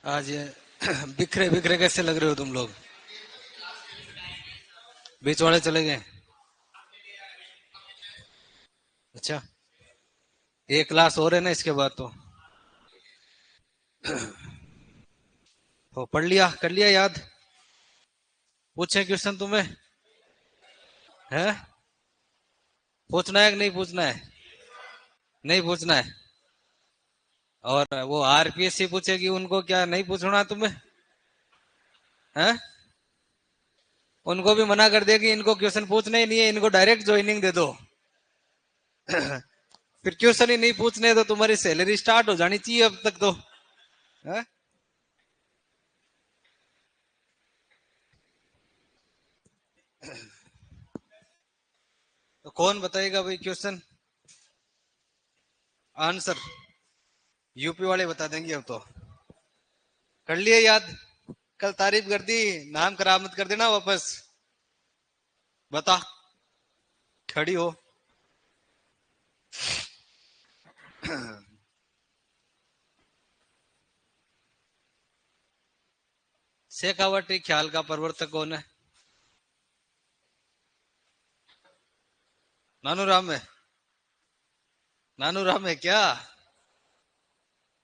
आज ये बिखरे बिखरे कैसे लग रहे हो तुम लोग। बीच वाले चले गए। अच्छा, एक क्लास और है ना इसके बाद तो। हो पढ़ लिया, कर लिया याद। पूछे क्वेश्चन तुम्हें? है? पूछना है कि नहीं पूछना है? नहीं पूछना है। और वो आरपीएससी पूछेगी, उनको क्या नहीं पूछना तुम्हें? है? उनको भी मना कर दिया कि इनको क्वेश्चन पूछना ही नहीं है, इनको डायरेक्ट ज्वाइनिंग दे दो। फिर क्वेश्चन ही नहीं पूछने तो तुम्हारी सैलरी स्टार्ट हो जानी चाहिए अब तक तो। है? तो कौन बताएगा भाई क्वेश्चन आंसर? यूपी वाले बता देंगे अब तो। कर लिए याद? कल तारीफ कर दी, नाम खराब मत कर देना वापस। बता। खड़ी हो। शेखावटी ख्याल का प्रवर्तक कौन है? नानूराम है? नानूराम है क्या?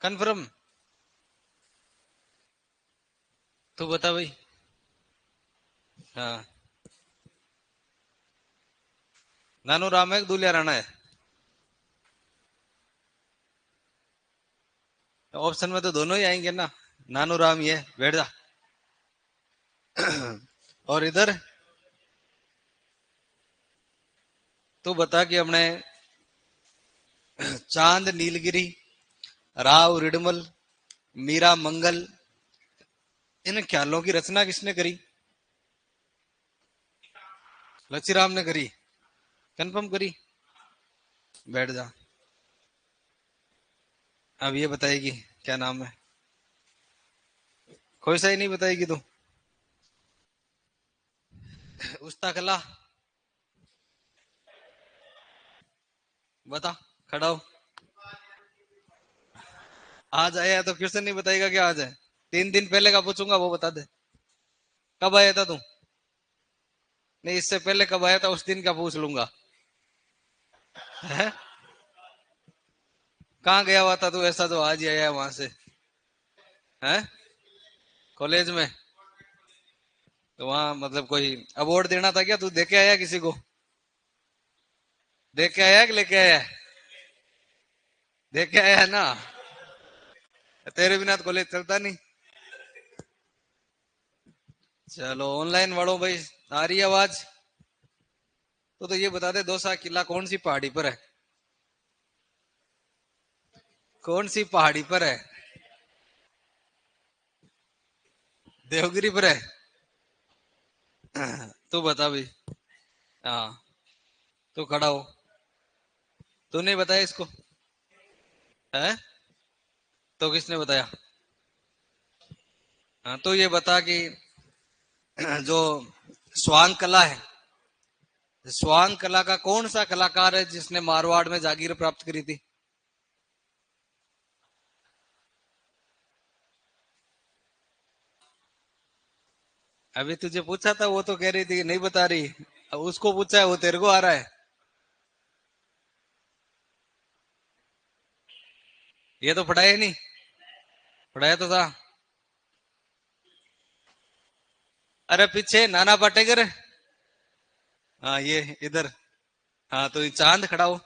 कन्फर्म? तू बता भाई। हाँ। नानूराम है कि दूलिया राणा है? ऑप्शन में तो दोनों ही आएंगे ना। नानूराम ही है, बैठ जा। और इधर तू बता कि हमने चांद नीलगिरी, राव रिडमल, मीरा मंगल, इन ख्यालों की रचना किसने करी? लचीराम ने करी? कंफर्म करी? बैठ जा। अब ये बताएगी क्या नाम है? कोई सा ही नहीं बताएगी तू? उस्ता कला। बता। खड़ा हो। आज आया तो क्वेश्चन नहीं बताएगा क्या आज है? 3 दिन पहले का पूछूंगा वो बता दे। कब आया था तू? नहीं, इससे पहले कब आया था उस दिन का पूछ लूंगा। है? कहाँ गया हुआ था तू ऐसा तो आज ही आया है वहां से? है? कॉलेज में? तो वहां मतलब कोई अवार्ड देना था क्या? तू दे के आया किसी को? दे के आया कि लेके आया? दे के आया ना? तेरे बिना तो कॉलेज चलता नहीं। चलो ऑनलाइन वालों भाई, आ रही है आवाज? तो ये बता दे, दौसा किला कौन सी पहाड़ी पर है? कौन सी पहाड़ी पर है? देवगिरी पर है? तू बता भाई। हाँ। तू खड़ा हो। तू नहीं बताया इसको? है? तो किसने बताया? हाँ, तो ये बता कि जो स्वांग कला है, स्वांग कला का कौन सा कलाकार है जिसने मारवाड़ में जागीर प्राप्त करी थी? अभी तुझे पूछा था वो तो कह रही थी नहीं बता रही। अब उसको पूछा है वो तेरे को आ रहा है। ये तो पढ़ाया ही नहीं। पढ़ाया तो था। अरे पीछे नाना पाटेकर। हाँ ये इधर। हाँ तो ये चांद खड़ा हो।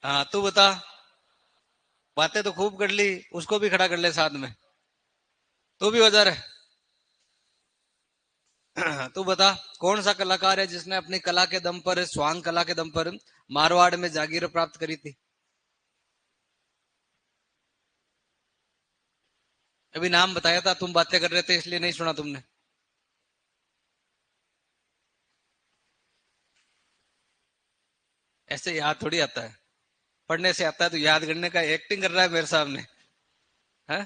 हाँ तू बता। बातें तो खूब कर ली, उसको भी खड़ा कर ले साथ में। तू भी औजार है। तू बता। कौन सा कलाकार है जिसने अपनी कला के दम पर, स्वांग कला के दम पर मारवाड़ में जागीर प्राप्त करी थी? अभी नाम बताया था, तुम बातें कर रहे थे इसलिए नहीं सुना तुमने। ऐसे याद थोड़ी आता है। पढ़ने से आता है तो याद करने का एक्टिंग कर रहा है मेरे सामने। है?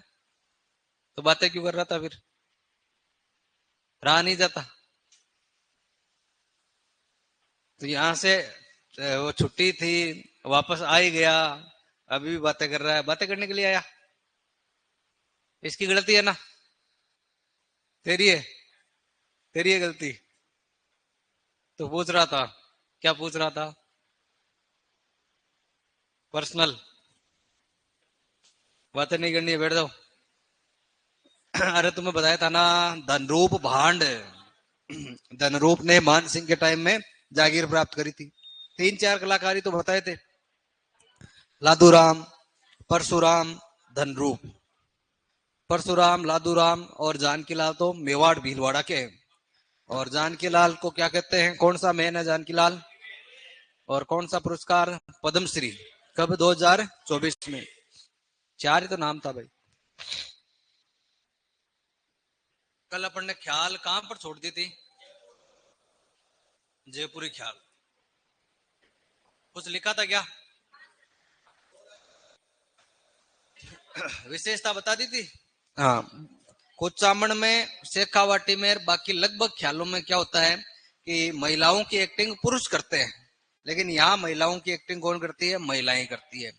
तो बातें क्यों कर रहा था फिर? रहा नहीं जाता? तो यहाँ से वो छुट्टी थी, वापस आ ही गया। अभी भी बातें कर रहा है, बातें करने के लिए आया। इसकी गलती है ना? तेरी है, तेरी है गलती। तो पूछ रहा था, क्या पूछ रहा था? पर्सनल बातें नहीं करनी है, बैठ जाओ। अरे तुम्हें बताया था ना, धनरूप भांड। धनरूप ने मान सिंह के टाइम में जागीर प्राप्त करी थी। तीन चार कलाकारी तो बताए थे, लादूराम, परशुराम, धनरूप। परशुराम, लादूराम और जानकी लाल तो मेवाड़ भीलवाड़ा के हैं। और जानकी लाल को क्या कहते हैं, कौन सा मैन है जानकी लाल? और कौन सा पुरस्कार? पद्मश्री। कब? 2024 में। चार ही तो नाम था भाई। कल अपन ने ख्याल कहां पर छोड़ दी थी? जयपुरी ख्याल। कुछ लिखा था क्या? विशेषता बता दी थी। हाँ, कुचामण में, शेखावाटी में, बाकी लगभग ख्यालों में क्या होता है कि महिलाओं की एक्टिंग पुरुष करते हैं, लेकिन यहाँ महिलाओं की एक्टिंग कौन करती है? महिलाएं करती है।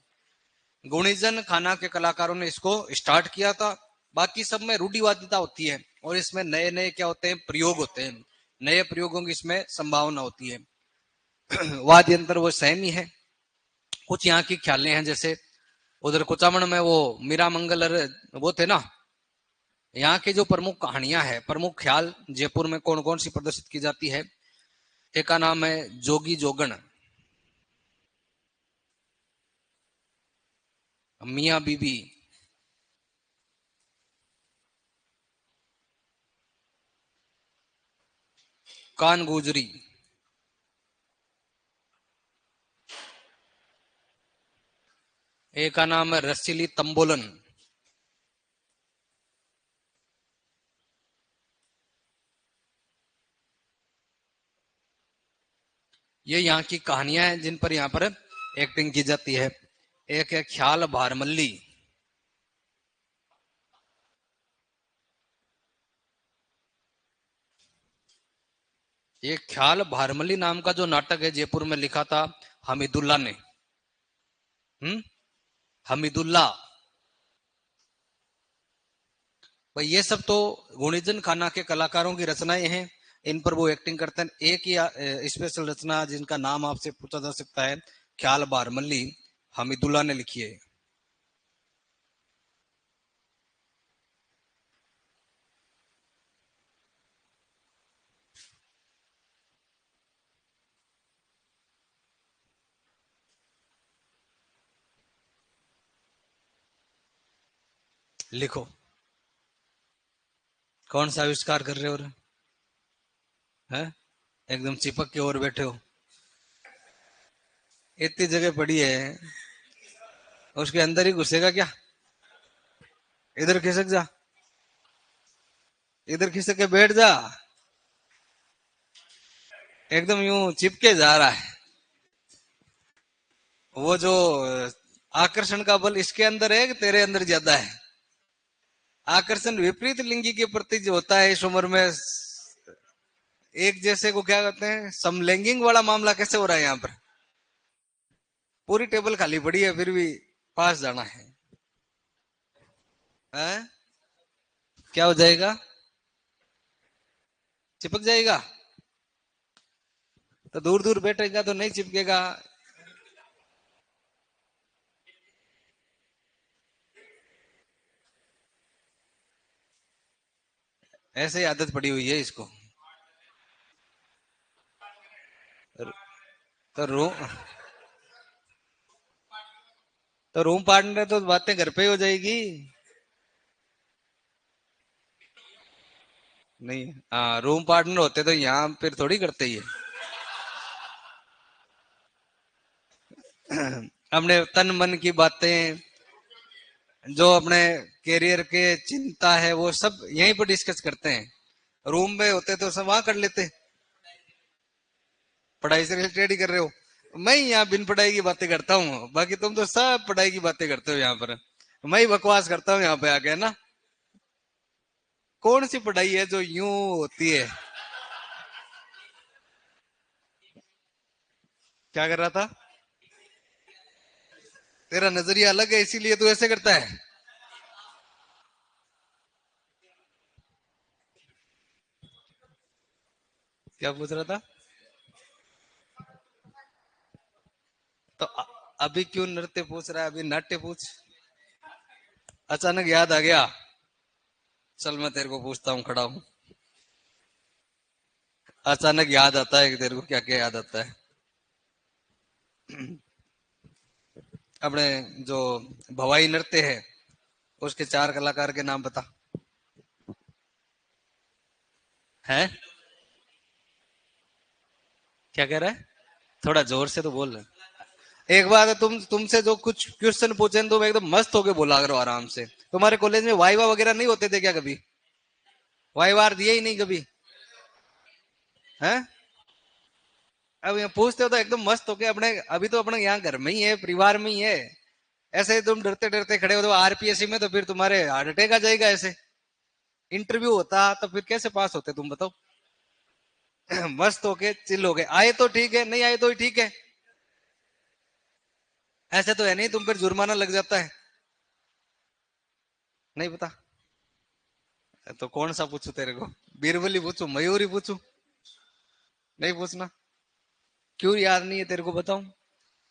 गुणीजन खाना के कलाकारों ने इसको स्टार्ट किया था। बाकी सब में रूढ़िवादिता होती है, और इसमें नए नए क्या होते हैं? प्रयोग होते हैं। नए प्रयोगों की इसमें संभावना होती है। वाद्य यंत्र वो सेम ही है। कुछ यहाँ की ख्यालें हैं, जैसे उधर कुचामण में वो मीरा मंगल वो थे ना। यहाँ की जो प्रमुख कहानियां हैं, प्रमुख ख्याल जयपुर में कौन कौन सी प्रदर्शित की जाती है? एक का नाम है जोगी जोगण, मियाँ बीबी, कान गुजरी। एक का नाम है रसीली तंबोलन। ये यहाँ की कहानियां हैं जिन पर यहाँ पर एक्टिंग की जाती है। एक है ख्याल भारमल्ली। ये ख्याल भारमल्ली नाम का जो नाटक है, जयपुर में लिखा था हमीदुल्ला ने। हमीदुल्ला भाई। ये सब तो गुणीजन खाना के कलाकारों की रचनाएं हैं, इन पर वो एक्टिंग करते हैं। एक ही स्पेशल रचना जिनका नाम आपसे पूछा जा सकता है, ख्याल बारमल्ली, हमीदुल्ला ने लिखी है। लिखो, कौन सा आविष्कार कर रहे हो? है एकदम चिपक के और बैठे हो। इतनी जगह पड़ी है, उसके अंदर ही घुसेगा क्या? इधर खिसक जा, इधर खिसक के बैठ जा। एकदम यूं चिपके जा रहा है। वो जो आकर्षण का बल इसके अंदर है कि तेरे अंदर ज्यादा है? आकर्षण विपरीत लिंगी के प्रति जो होता है इस उम्र में, एक जैसे को क्या कहते हैं, समलैंगिक वाला मामला कैसे हो रहा है यहाँ पर? पूरी टेबल खाली पड़ी है, फिर भी पास जाना है। हैं? क्या हो जाएगा? चिपक जाएगा? तो दूर दूर बैठेगा तो नहीं चिपकेगा। ऐसे ही आदत पड़ी हुई है इसको। तो रूम पार्टनर तो बातें घर पे ही हो जाएगी। नहीं, हाँ, रूम पार्टनर होते तो यहाँ फिर थोड़ी करते ही है। अपने तन मन की बातें, जो अपने करियर के चिंता है, वो सब यहीं पर डिस्कस करते हैं। रूम में होते तो सब वहां कर लेते। पढ़ाई से रिलेटेड ही कर रहे हो। मैं ही यहाँ बिन पढ़ाई की बातें करता हूँ, बाकी तुम तो सब पढ़ाई की बातें करते हो यहाँ पर। मैं ही बकवास करता हूँ यहाँ पे आके, है ना? कौन सी पढ़ाई है जो यूं होती है? क्या कर रहा था? तेरा नजरिया अलग है, इसीलिए तू ऐसे करता है। क्या पूछ रहा था? तो अभी क्यों नृत्य पूछ रहा है? अभी नाट्य पूछ। अचानक याद आ गया। चल मैं तेरे को पूछता हूँ, खड़ा हूँ। अचानक याद आता है कि तेरे को क्या क्या याद आता है? अपने जो भवाई नृत्य है, उसके चार कलाकार के नाम बता। है? क्या कह रहा है? थोड़ा जोर से तो बोल। एक बात है, तुमसे जो कुछ क्वेश्चन पूछे तो एकदम मस्त होके बोला करो आराम से। तुम्हारे कॉलेज में वाइवा वगैरह नहीं होते थे क्या कभी? वाइवार दिए ही नहीं कभी? हैं? अब यहाँ पूछते हो तो एकदम मस्त होके अपने, अभी तो अपने यहाँ घर में ही है, परिवार में ही है। ऐसे ही तुम डरते डरते खड़े हो तो आरपीएससी में, तो फिर तुम्हारे हार्ट अटैक आ जाएगा ऐसे। इंटरव्यू होता तो फिर कैसे पास होते तुम बताओ? मस्त होके चिल हो गए, आए तो ठीक है, नहीं आए तो ठीक है। ऐसे तो है नहीं तुम पर जुर्माना लग जाता है। नहीं पता? तो कौन सा पूछू तेरे को? बीरबली पूछू, मयूरी पूछू? नहीं पूछना? क्यों याद नहीं है तेरे को, बताऊं?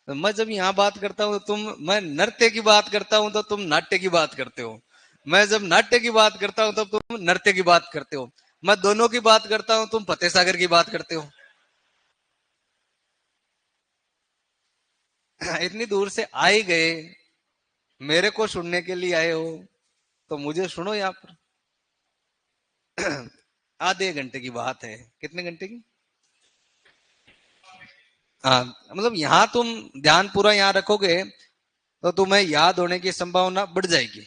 तो मैं जब यहाँ बात करता हूँ तुम, मैं नृत्य की बात करता हूँ तो तुम नाट्य की बात करते हो। मैं जब नाट्य की बात करता हूँ तब तुम नृत्य की बात करते हो। मैं दोनों की बात करता हूँ, तुम फतेह सागर की बात करते हो। इतनी दूर से आए गए, मेरे को सुनने के लिए आए हो, तो मुझे सुनो यहाँ पर। आधे घंटे की बात है। कितने घंटे की? हाँ, मतलब यहाँ तुम ध्यान पूरा यहाँ रखोगे तो तुम्हें याद होने की संभावना बढ़ जाएगी।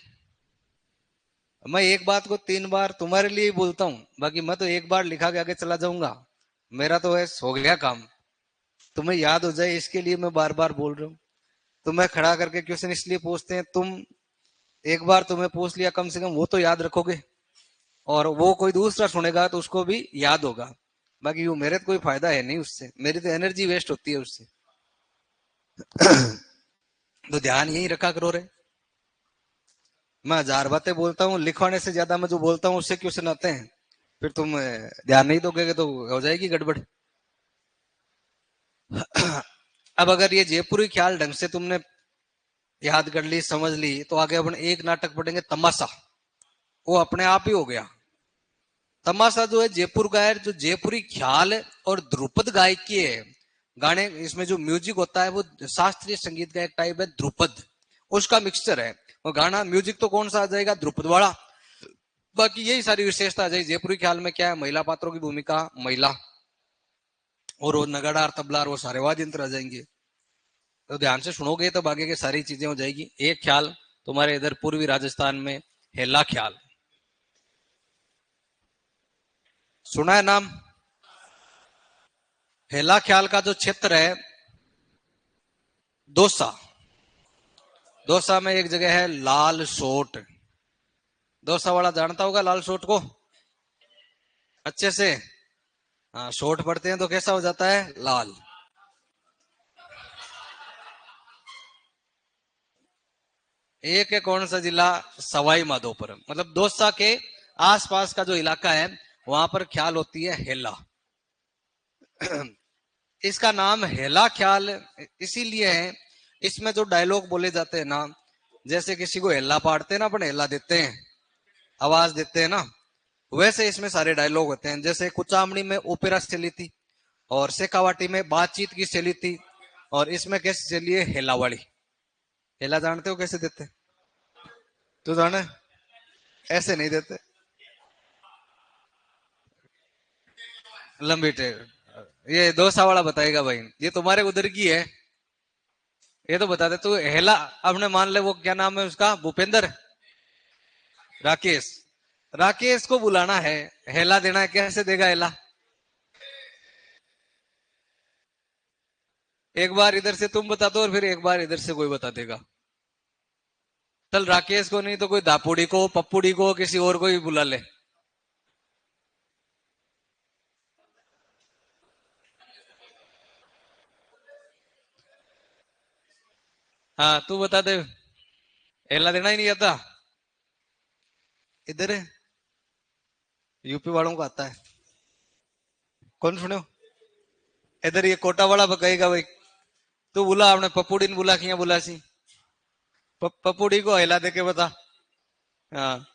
मैं एक बात को 3 बार तुम्हारे लिए ही बोलता हूँ, बाकी मैं तो एक बार लिखा के आगे चला जाऊंगा। मेरा तो है, हो गया काम। तुम्हें याद हो जाए इसके लिए मैं बार बार बोल रहा हूँ। तुम्हें खड़ा करके क्वेश्चन इसलिए पूछते हैं, तुम एक बार तुम्हें पूछ लिया, कम से कम वो तो याद रखोगे। और वो कोई दूसरा सुनेगा तो उसको भी याद होगा। बाकी वो मेरे तो कोई फायदा है नहीं उससे, मेरी तो एनर्जी वेस्ट होती है उससे। तो ध्यान यही रखा करो रे। मैं 1000 बातें बोलता हूँ, लिखवाने से ज्यादा मैं जो बोलता हूँ उससे क्वेश्चन आते हैं। फिर तुम ध्यान नहीं दोगे तो हो जाएगी गड़बड़। अब अगर ये जयपुरी ख्याल ढंग से तुमने याद कर ली, समझ ली, तो आगे अपन एक नाटक पढ़ेंगे, तमाशा। वो अपने आप ही हो गया। तमाशा जो है जयपुर का है, जो जयपुरी ख्याल और ध्रुपद गायकी है। गाने, इसमें जो म्यूजिक होता है वो शास्त्रीय संगीत का एक टाइप है, ध्रुपद। उसका मिक्सचर है। वो गाना म्यूजिक तो कौन सा आ जाएगा? ध्रुपद वाला। बाकी यही सारी विशेषता आ जाएगी। जयपुरी ख्याल में क्या है? महिला पात्रों की भूमिका, महिला, और वो नगाड़ा और तबला और वो सारे वाद्य यंत्र आ जाएंगे। तो ध्यान से सुनोगे तो आगे की सारी चीजें हो जाएगी। एक ख्याल तुम्हारे इधर पूर्वी राजस्थान में, हेला ख्याल, सुना है नाम? हेला ख्याल का जो क्षेत्र है, दौसा। दौसा में एक जगह है लाल सोट। दौसा वाला जानता होगा लाल सोट को अच्छे से। हाँ, सोट पड़ते हैं तो कैसा हो जाता है? लाल। एक है कौन सा जिला? सवाई माधोपुर। मतलब दौसा के आसपास का जो इलाका है, वहां पर ख्याल होती है हेला। इसका नाम हेला ख्याल इसीलिए है, इसमें जो डायलॉग बोले जाते हैं ना, जैसे किसी को हेला पाड़ते हैं ना, अपन हेला देते हैं, आवाज देते हैं ना, वैसे इसमें सारे डायलॉग होते हैं। जैसे कुचामणी में ओपेरा चली थी, और शेखावाटी में बातचीत की शैली थी, और इसमें कैसे चली है? हेलावाड़ी। हेला जानते हो कैसे देते? तो जाने, ऐसे नहीं देते। लंबी टेर, ये डोसा वाला बताएगा भाई, ये तुम्हारे उधर की है। ये तो बता दे तू हेला। अपने मान ले, वो क्या नाम है उसका, भूपेंद्र, राकेश। राकेश को बुलाना है, हेला देना है, कैसे देगा हेला? एक बार इधर से तुम बता दो और फिर एक बार इधर से कोई बता देगा। चल राकेश को नहीं तो कोई दापुड़ी को, पप्पुड़ी को, किसी और को भी बुला ले। हाँ तू बता दे। हेला देना ही नहीं आता। इधर यूपी वालों को आता है। कौन सुनो। इधर ये कोटा वाला कहेगा भाई। तू बोला आपने पपुड़ी ने बोला किया बोला सी। पपुड़ी को हिला दे के बता। हाँ।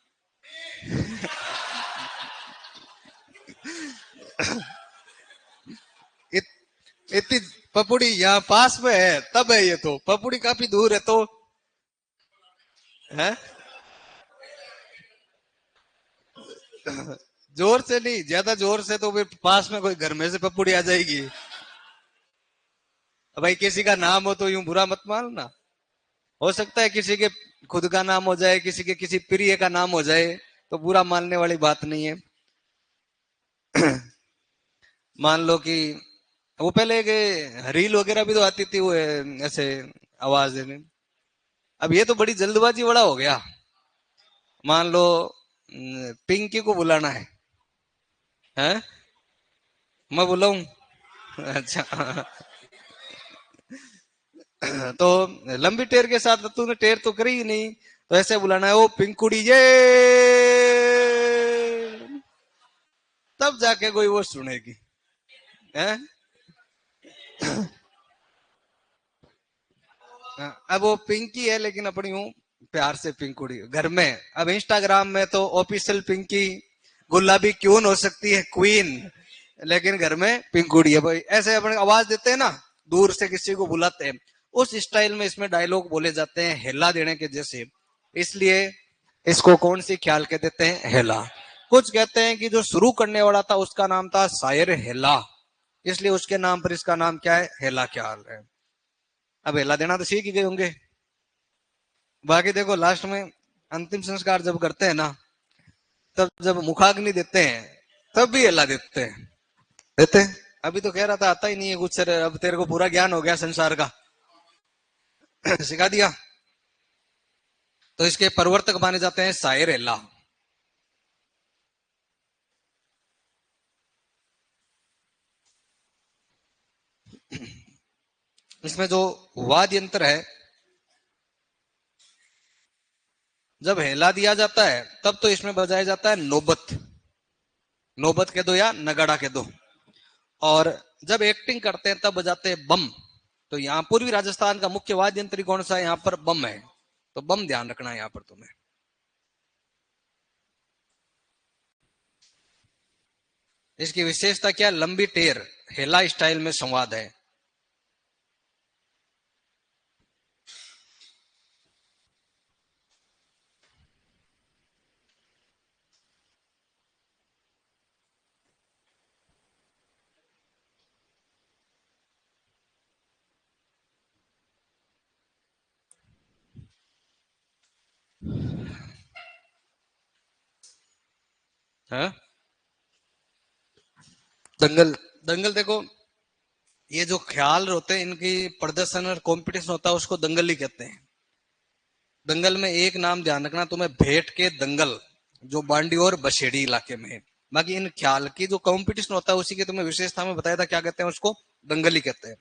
इत, इतनी पपुड़ी यहाँ पास में है तब है ये तो पपुड़ी काफी दूर है तो है। जोर से नहीं ज्यादा जोर से तो फिर पास में कोई घर में से पपुड़ी आ जाएगी। भाई किसी का नाम हो तो यूं बुरा मत मानना। हो सकता है किसी के खुद का नाम हो जाए किसी के किसी प्रिय का नाम हो जाए तो बुरा मानने वाली बात नहीं है। मान लो कि वो पहले के रील वगैरह भी तो आती थी वो ऐसे आवाज देने। अब ये तो बड़ी जल्दबाजी बड़ा हो गया। मान लो पिंकी को बुलाना है हैं। मैं बुलाऊं। अच्छा। तो लंबी टेर के साथ तूने टेर तो करी ही नहीं तो ऐसे बुलाना है ओ पिंकुड़ी ये तब जाके कोई वो सुनेगी हैं। अब वो पिंकी है लेकिन अपनी हूँ प्यार से पिंकुड़ी घर में। अब इंस्टाग्राम में तो ऑफिशियल पिंकी गुलाबी क्यों हो सकती है क्वीन लेकिन घर में पिंकुड़ी है भाई ऐसे अपने आवाज देते हैं ना। दूर से किसी को बुलाते हैं उस स्टाइल में इसमें डायलॉग बोले जाते हैं हेला देने के जैसे। इसलिए इसको कौन सी ख्याल के देते हैं हेला। कुछ कहते हैं कि जो शुरू करने वाला था उसका नाम था शायर हेला इसलिए उसके नाम पर इसका नाम क्या है हेला ख्याल है। अब हेला देना तो सीख ही गए होंगे। बाकी देखो लास्ट में अंतिम संस्कार जब करते हैं ना तब जब मुखाग्नि देते हैं तब भी हेला देते हैं। देते हैं। अभी तो कह रहा था आता ही नहीं है कुछ सर अब तेरे को पूरा ज्ञान हो गया संसार का। सिखा दिया। तो इसके प्रवर्तक माने जाते हैं शायर हेला। इसमें जो वाद्य यंत्र है जब हेला दिया जाता है तब तो इसमें बजाया जाता है नौबत। नौबत के दो या नगाड़ा के दो। और जब एक्टिंग करते हैं तब बजाते हैं बम। तो यहाँ पूर्वी राजस्थान का मुख्य वाद्य यंत्र कौन सा है यहाँ पर बम है। तो बम ध्यान रखना है यहाँ पर तुम्हें। इसकी विशेषता क्या लंबी टेर हेला स्टाइल में संवाद है। हाँ? दंगल। दंगल देखो ये जो ख्याल होते हैं इनकी प्रदर्शन और कंपटीशन होता है उसको दंगल ही कहते हैं। दंगल में एक नाम ध्यान रखना तुम्हें भेंट के दंगल जो बांडी और बसेड़ी इलाके में है। बाकी इन ख्याल की जो कंपटीशन होता है उसी के तुम्हें विशेषता में बताया था क्या कहते हैं उसको दंगल ही कहते हैं।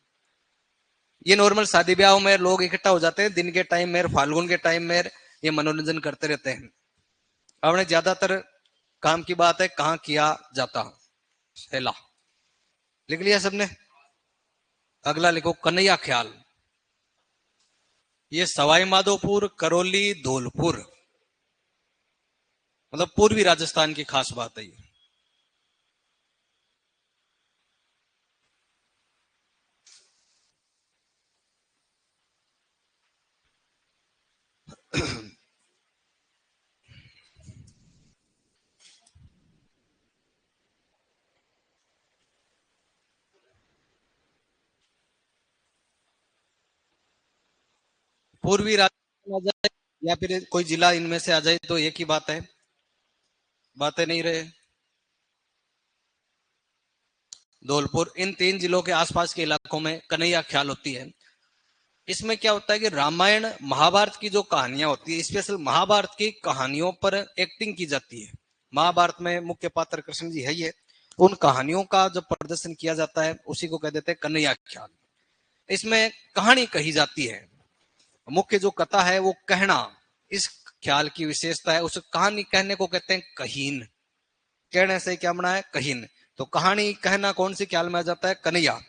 ये नॉर्मल शादी ब्याह में लोग इकट्ठा हो जाते हैं दिन के टाइम में फाल्गुन के टाइम में ये मनोरंजन करते रहते हैं। हमने ज्यादातर काम की बात है कहाँ किया जाता पहला लिख लिया सबने। अगला लिखो कन्हैया ख्याल। ये सवाई माधोपुर करौली धौलपुर मतलब पूर्वी राजस्थान की खास बात है ये। पूर्वी राजस्थान आ जाए या फिर कोई जिला इनमें से आ जाए तो एक ही बात है। बातें नहीं रहे। धौलपुर इन तीन जिलों के आसपास के इलाकों में कन्हैया ख्याल होती है। इसमें क्या होता है कि रामायण महाभारत की जो कहानियां होती है स्पेशल महाभारत की कहानियों पर एक्टिंग की जाती है। महाभारत में मुख्य पात्र कृष्ण जी है ये। उन कहानियों का जो प्रदर्शन किया जाता है उसी को कह देते हैं कन्हैया ख्याल। इसमें कहानी कही जाती है। मुख्य जो कथा है वो कहना, इस ख्याल की विशेषता है। उस कहानी कहने को कहते हैं कहीन। कहने से क्या बना है? कहीन। तो कहानी कहना कौन सी ख्याल में आ जाता है? कन्हैया।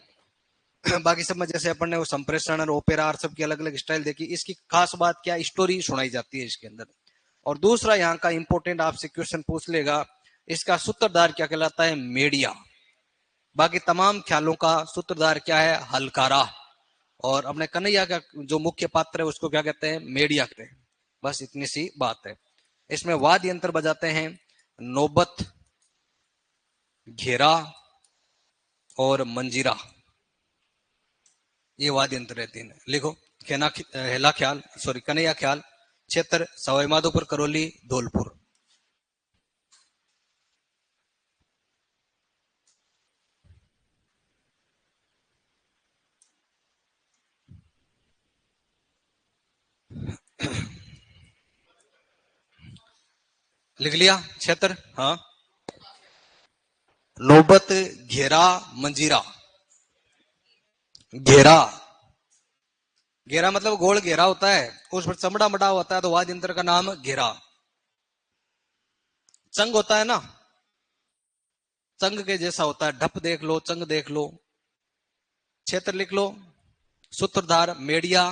बाकी सब में जैसे अपन ने वो संप्रेषण और ओपेरा और सबकी अलग अलग स्टाइल देखी, इसकी खास बात क्या? स्टोरी सुनाई जाती है इसके अंदर। और दूसरा यहाँ का इंपॉर्टेंट आपसे क्वेश्चन पूछ लेगा, इसका सूत्रधार क्या कहलाता है? मेडिया। बाकी तमाम ख्यालों का सूत्रधार क्या है? हलकारा। और अपने कन्हैया का जो मुख्य पात्र है उसको क्या कहते हैं? मेडिया कहते हैं। बस इतनी सी बात है। इसमें वाद्य यंत्र बजाते हैं नौबत, घेरा और मंजीरा। ये वाद्य यंत्र रहते हैं। लिखो। खेना हेला ख्याल, सॉरी कन्हैया ख्याल, क्षेत्र सवाई माधोपुर, करौली, धौलपुर। लिख लिया क्षेत्र? हाँ। नौबत, घेरा, मंजीरा। घेरा, घेरा मतलब गोल घेरा होता है, उस पर चमड़ा मड़ा होता है, तो वाद्य यंत्र का नाम घेरा। चंग होता है ना, चंग के जैसा होता है। ढप देख लो, चंग देख लो। क्षेत्र लिख लो। सूत्रधार मेडिया।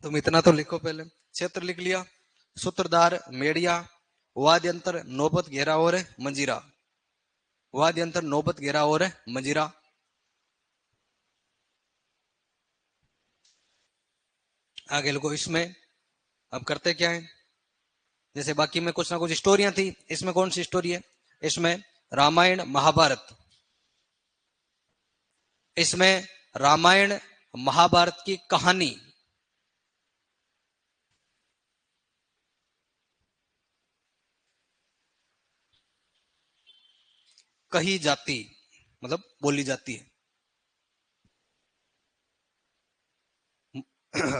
तुम इतना तो लिखो पहले। क्षेत्र लिख लिया, सूत्रधार मेडिया, वाद्य यंत्र नौबत, घेरा और मंजीरा। वाद्य यंत्र नौबत, घेरा और मंजीरा। आगे लिखो। इसमें अब करते क्या है, जैसे बाकी में कुछ ना कुछ स्टोरियां थी, इसमें कौन सी स्टोरी है? इसमें रामायण महाभारत। इसमें रामायण महाभारत की कहानी कही जाती, मतलब बोली जाती है।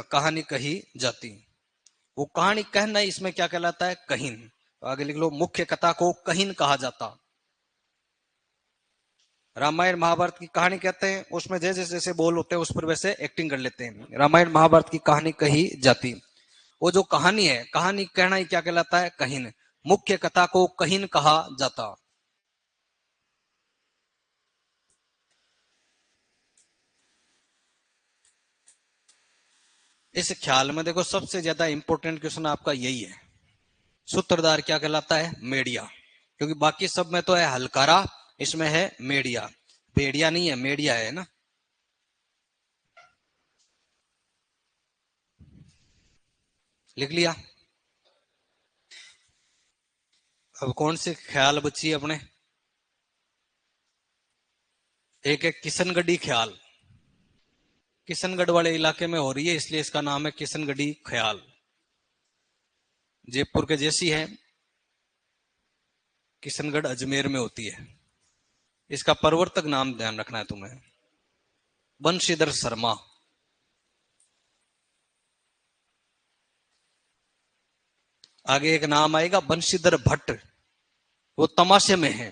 कहानी कही जाती। वो कहानी कहना इसमें क्या कहलाता है? कहीन। तो आगे लिख लो, मुख्य कथा को कहीन कहा जाता। रामायण महाभारत की कहानी कहते हैं, उसमें जैसे जैसे बोल होते हैं उस पर वैसे एक्टिंग कर लेते हैं। रामायण महाभारत की कहानी कही जाती। वो जो कहानी है, कहानी कहना ही क्या कहलाता है? कहीन। मुख्य कथा को कहीन कहा जाता। इस ख्याल में देखो, सबसे ज्यादा इंपॉर्टेंट क्वेश्चन आपका यही है। सूत्रधार क्या कहलाता है? मेडिया। क्योंकि बाकी सब में तो है हलकारा, इसमें है मेडिया। बेडिया नहीं है, मेडिया है ना। लिख लिया। अब कौन सी ख्याल बची अपने? एक है किशनगढ़ी ख्याल। किशनगढ़ वाले इलाके में हो रही है, इसलिए इसका नाम है किशनगढ़ी ख्याल। जयपुर के जैसी है। किशनगढ़ अजमेर में होती है। इसका प्रवर्तक नाम ध्यान रखना है तुम्हें, बंशीधर शर्मा। आगे एक नाम आएगा बंशीधर भट्ट, वो तमाशे में है।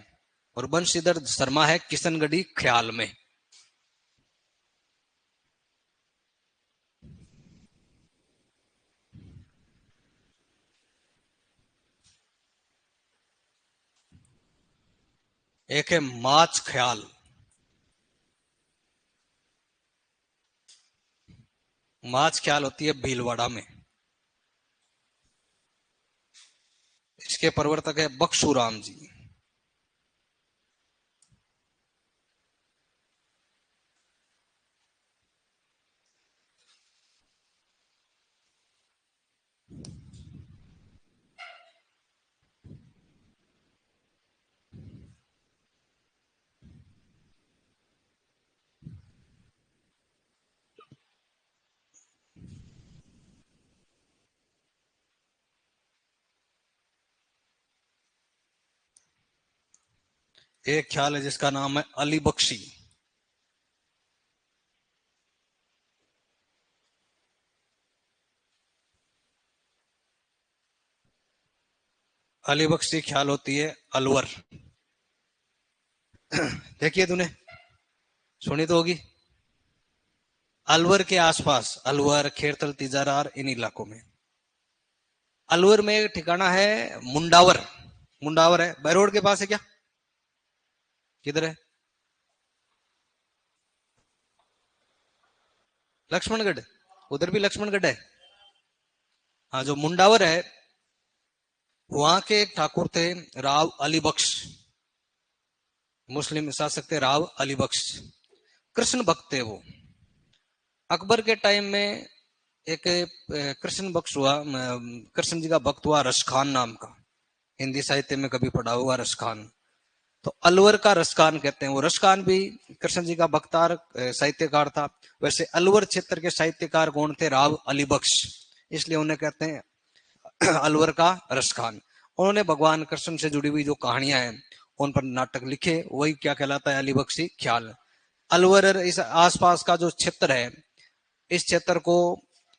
और बंशीधर शर्मा है किशनगढ़ी ख्याल में। एक है माच ख्याल। माच ख्याल होती है भीलवाड़ा में। इसके प्रवर्तक है बख्शू राम जी। एक ख्याल है जिसका नाम है अली बख्शी। अली बख्श की ख्याल होती है अलवर। देखिए तूने सुनी तो होगी। अलवर के आसपास, अलवर खेरतल तिजारार इन इलाकों में। अलवर में एक ठिकाना है मुंडावर। मुंडावर है बैरोड के पास है क्या? किधर है? लक्ष्मणगढ़। उधर भी लक्ष्मणगढ़ है। हाँ, जो मुंडावर है वहां के एक ठाकुर थे, राव अली बख्श। मुस्लिम शासक थे राव अली बख्श। कृष्ण भक्त थे वो। अकबर के टाइम में एक कृष्ण बख्श हुआ, कृष्ण जी का भक्त हुआ रसखान नाम का। हिंदी साहित्य में कभी पढ़ा हुआ रसखान। तो अलवर का रसखान कहते हैं। वो रसखान भी कृष्ण जी का भक्तार साहित्यकार था। वैसे अलवर क्षेत्र के साहित्यकार कौन थे? राव अली बख्श। इसलिए उन्हें कहते हैं अलवर का रसखान। उन्होंने भगवान कृष्ण से जुड़ी हुई जो कहानियां हैं उन पर नाटक लिखे, वही क्या कहलाता है? अली बख्शी ख्याल। अलवर इस आसपास का जो क्षेत्र है, इस क्षेत्र को,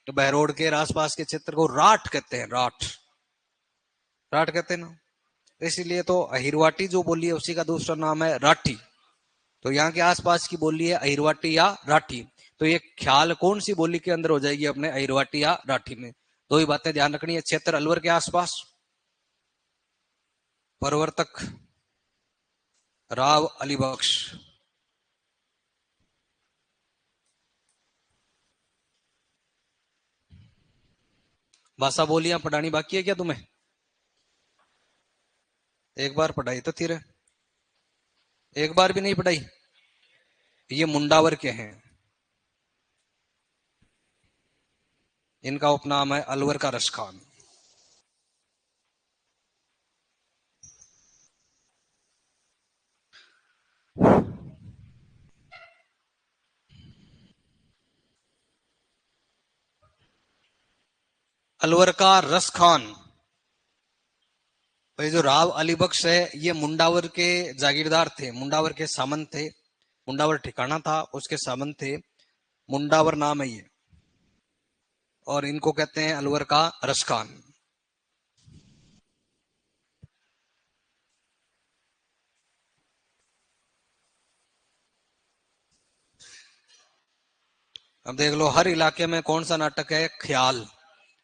बहरोड के आसपास के क्षेत्र को राठ कहते हैं। राठ, राठ कहते हैं ना। इसीलिए तो अहिरवाटी जो बोली है उसी का दूसरा नाम है राठी। तो यहाँ के आसपास की बोली है अहिरवाटी या राठी। तो ये ख्याल कौन सी बोली के अंदर हो जाएगी? अपने अहिरवाटी या राठी में। दो ही बातें ध्यान रखनी है। क्षेत्र अलवर के आसपास। प्रवर्तक राव अली बख्श। भाषा बोलियां पढ़ानी बाकी है क्या तुम्हें? एक बार पढ़ाई तो थी रे। एक बार भी नहीं पढ़ाई। ये मुंडावर के हैं। इनका उपनाम है अलवर का रसखान। अलवर का रसखान। भाई जो राव अली बख्श है ये मुंडावर के जागीरदार थे, मुंडावर के सामंत थे। मुंडावर ठिकाना था, उसके सामंत थे। मुंडावर नाम है ये। और इनको कहते हैं अलवर का रसखान। अब देख लो हर इलाके में कौन सा नाटक है? ख्याल।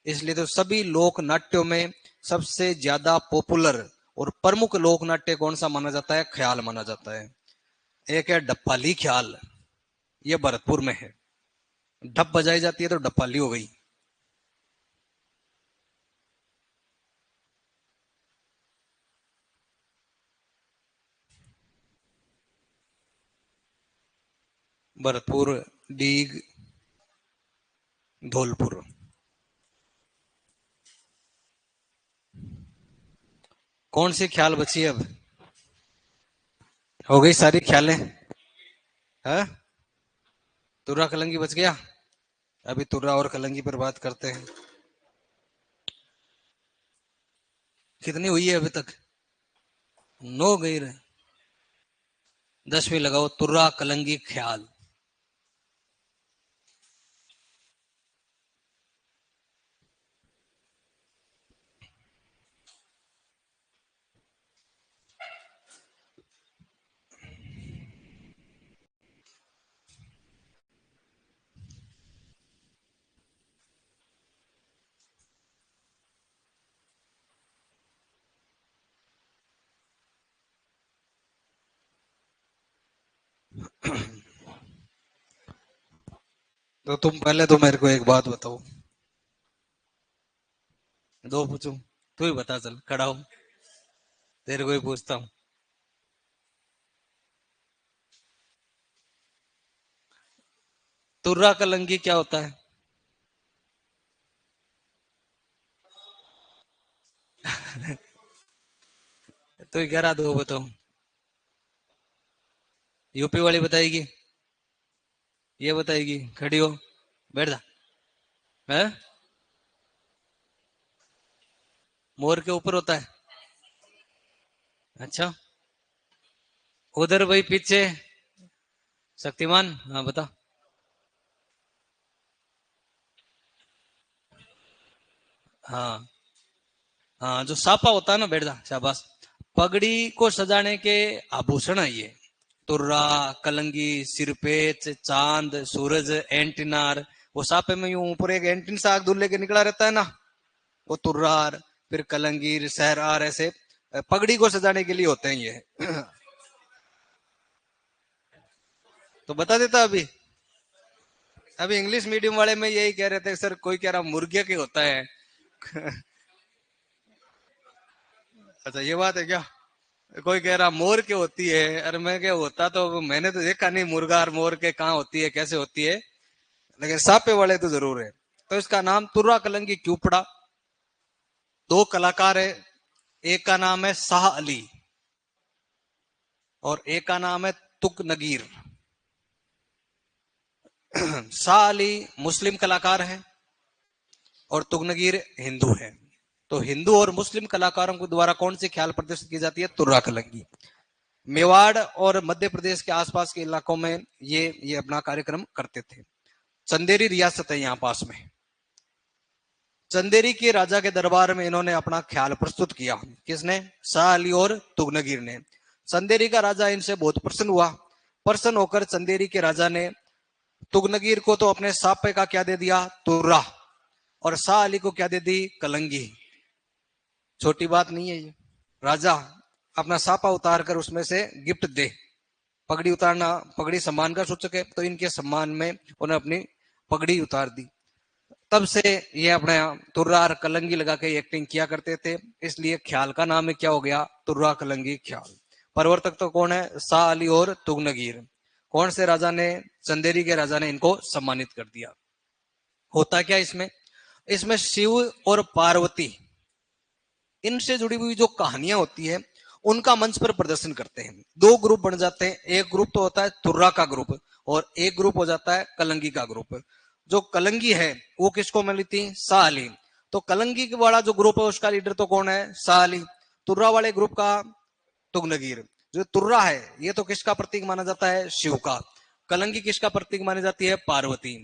इसलिए तो सभी लोक नाट्यों में सबसे ज्यादा पॉपुलर और प्रमुख लोक नाट्य कौन सा माना जाता है? ख्याल माना जाता है। एक है डप्पाली ख्याल, ये भरतपुर में है। ढप बजाई जाती है तो डप्पाली हो गई। भरतपुर, डीग, धौलपुर। कौन सी ख्याल बची है अब? हो गई सारी ख्यालें? है? तुर्रा कलंगी बच गया। अभी तुर्रा और कलंगी पर बात करते हैं। कितनी हुई है अभी तक? 9 गई रहे। 10वीं लगाओ, तुर्रा कलंगी ख्याल। तो तुम पहले तो मेरे को एक बात बताओ। दो पूछूं? तू ही बता, चल खड़ा हो। तेरे को ही पूछता हूँ। तुर्रा कलंगी क्या होता है? तो 11 दो बताओ। यूपी वाली बताएगी। ये बताएगी। खड़ी हो, बैठ जा। है? मोर के ऊपर होता है? अच्छा। उधर वही पीछे शक्तिमान। हाँ बता। हाँ। हाँ, जो सापा होता है ना, बैठ जा, शाबाश। पगड़ी को सजाने के आभूषण है ये। तुर्रा, कलंगी, सिरपेच, चांद, सूरज, एंटीनार। वो सापे में यूं ऊपर एक एंटीन सा दूर लेके निकला रहता है ना, वो तुर्रार, फिर कलंगीर, सहरार, ऐसे पगड़ी को सजाने के लिए होते हैं ये। तो बता देता अभी। अभी इंग्लिश मीडियम वाले में यही कह रहे थे सर, कोई कह रहा मुर्गे के होता है। अच्छा, ये बात है क्या? कोई कह रहा मोर के होती है। अरे मैं क्या, होता तो मैंने तो देखा नहीं, मुर्गा और मोर के कहाँ होती है, कैसे होती है, लेकिन सापे वाले तो जरूर है। तो इसका नाम तुर्रा कलंगी क्यों पड़ा? दो कलाकार है, एक का नाम है शाह अली और एक का नाम है तुक नगीर। शाह अली मुस्लिम कलाकार है और तुगनगीर हिंदू है। तो हिंदू और मुस्लिम कलाकारों के द्वारा कौन सी ख्याल प्रदर्शित की जाती है? तुर्रा कलंगी। मेवाड़ और मध्य प्रदेश के आसपास के इलाकों में ये अपना कार्यक्रम करते थे। चंदेरी रियासत है यहाँ पास में। चंदेरी के राजा के दरबार में इन्होंने अपना ख्याल प्रस्तुत किया। किसने? शाह अली और तुगनगीर ने। चंदेरी का राजा इनसे बहुत प्रसन्न हुआ। प्रसन्न होकर चंदेरी के राजा ने तुगनगीर को तो अपने सापे का क्या दे दिया? तुर्रा। और शाह अली को क्या दे दी? कलंगी। छोटी बात नहीं है ये। राजा अपना सापा उतार कर उसमें से गिफ्ट दे। पगड़ी उतारना, पगड़ी सम्मान का सूचक है, तो इनके सम्मान में उन्हें अपनी पगड़ी उतार दी। तब से ये अपने तुर्रा और कलंगी लगा के एक्टिंग किया करते थे। इसलिए ख्याल का नाम है क्या हो गया? तुर्रा कलंगी ख्याल। प्रवर्तक तो कौन है? शाह अली और तुगनगीर। कौन से राजा ने? चंदेरी के राजा ने इनको सम्मानित कर दिया। होता क्या इसमें? इसमें शिव और पार्वती, इनसे जुड़ी हुई जो कहानियां होती है उनका मंच पर प्रदर्शन करते हैं। दो ग्रुप बन जाते हैं। एक ग्रुप तो होता है तुर्रा का ग्रुप और एक ग्रुप हो जाता है कलंगी का ग्रुप। जो कलंगी है वो किसको मिली थी? शाह अली। तो कलंगी वाला जो ग्रुप है उसका लीडर तो कौन है? शाह अली। तुर्रा वाले ग्रुप का तुगनगीर। जो तुर्रा है ये तो किसका प्रतीक माना जाता है? शिव का। कलंगी किसका प्रतीक मानी जाती है? पार्वती।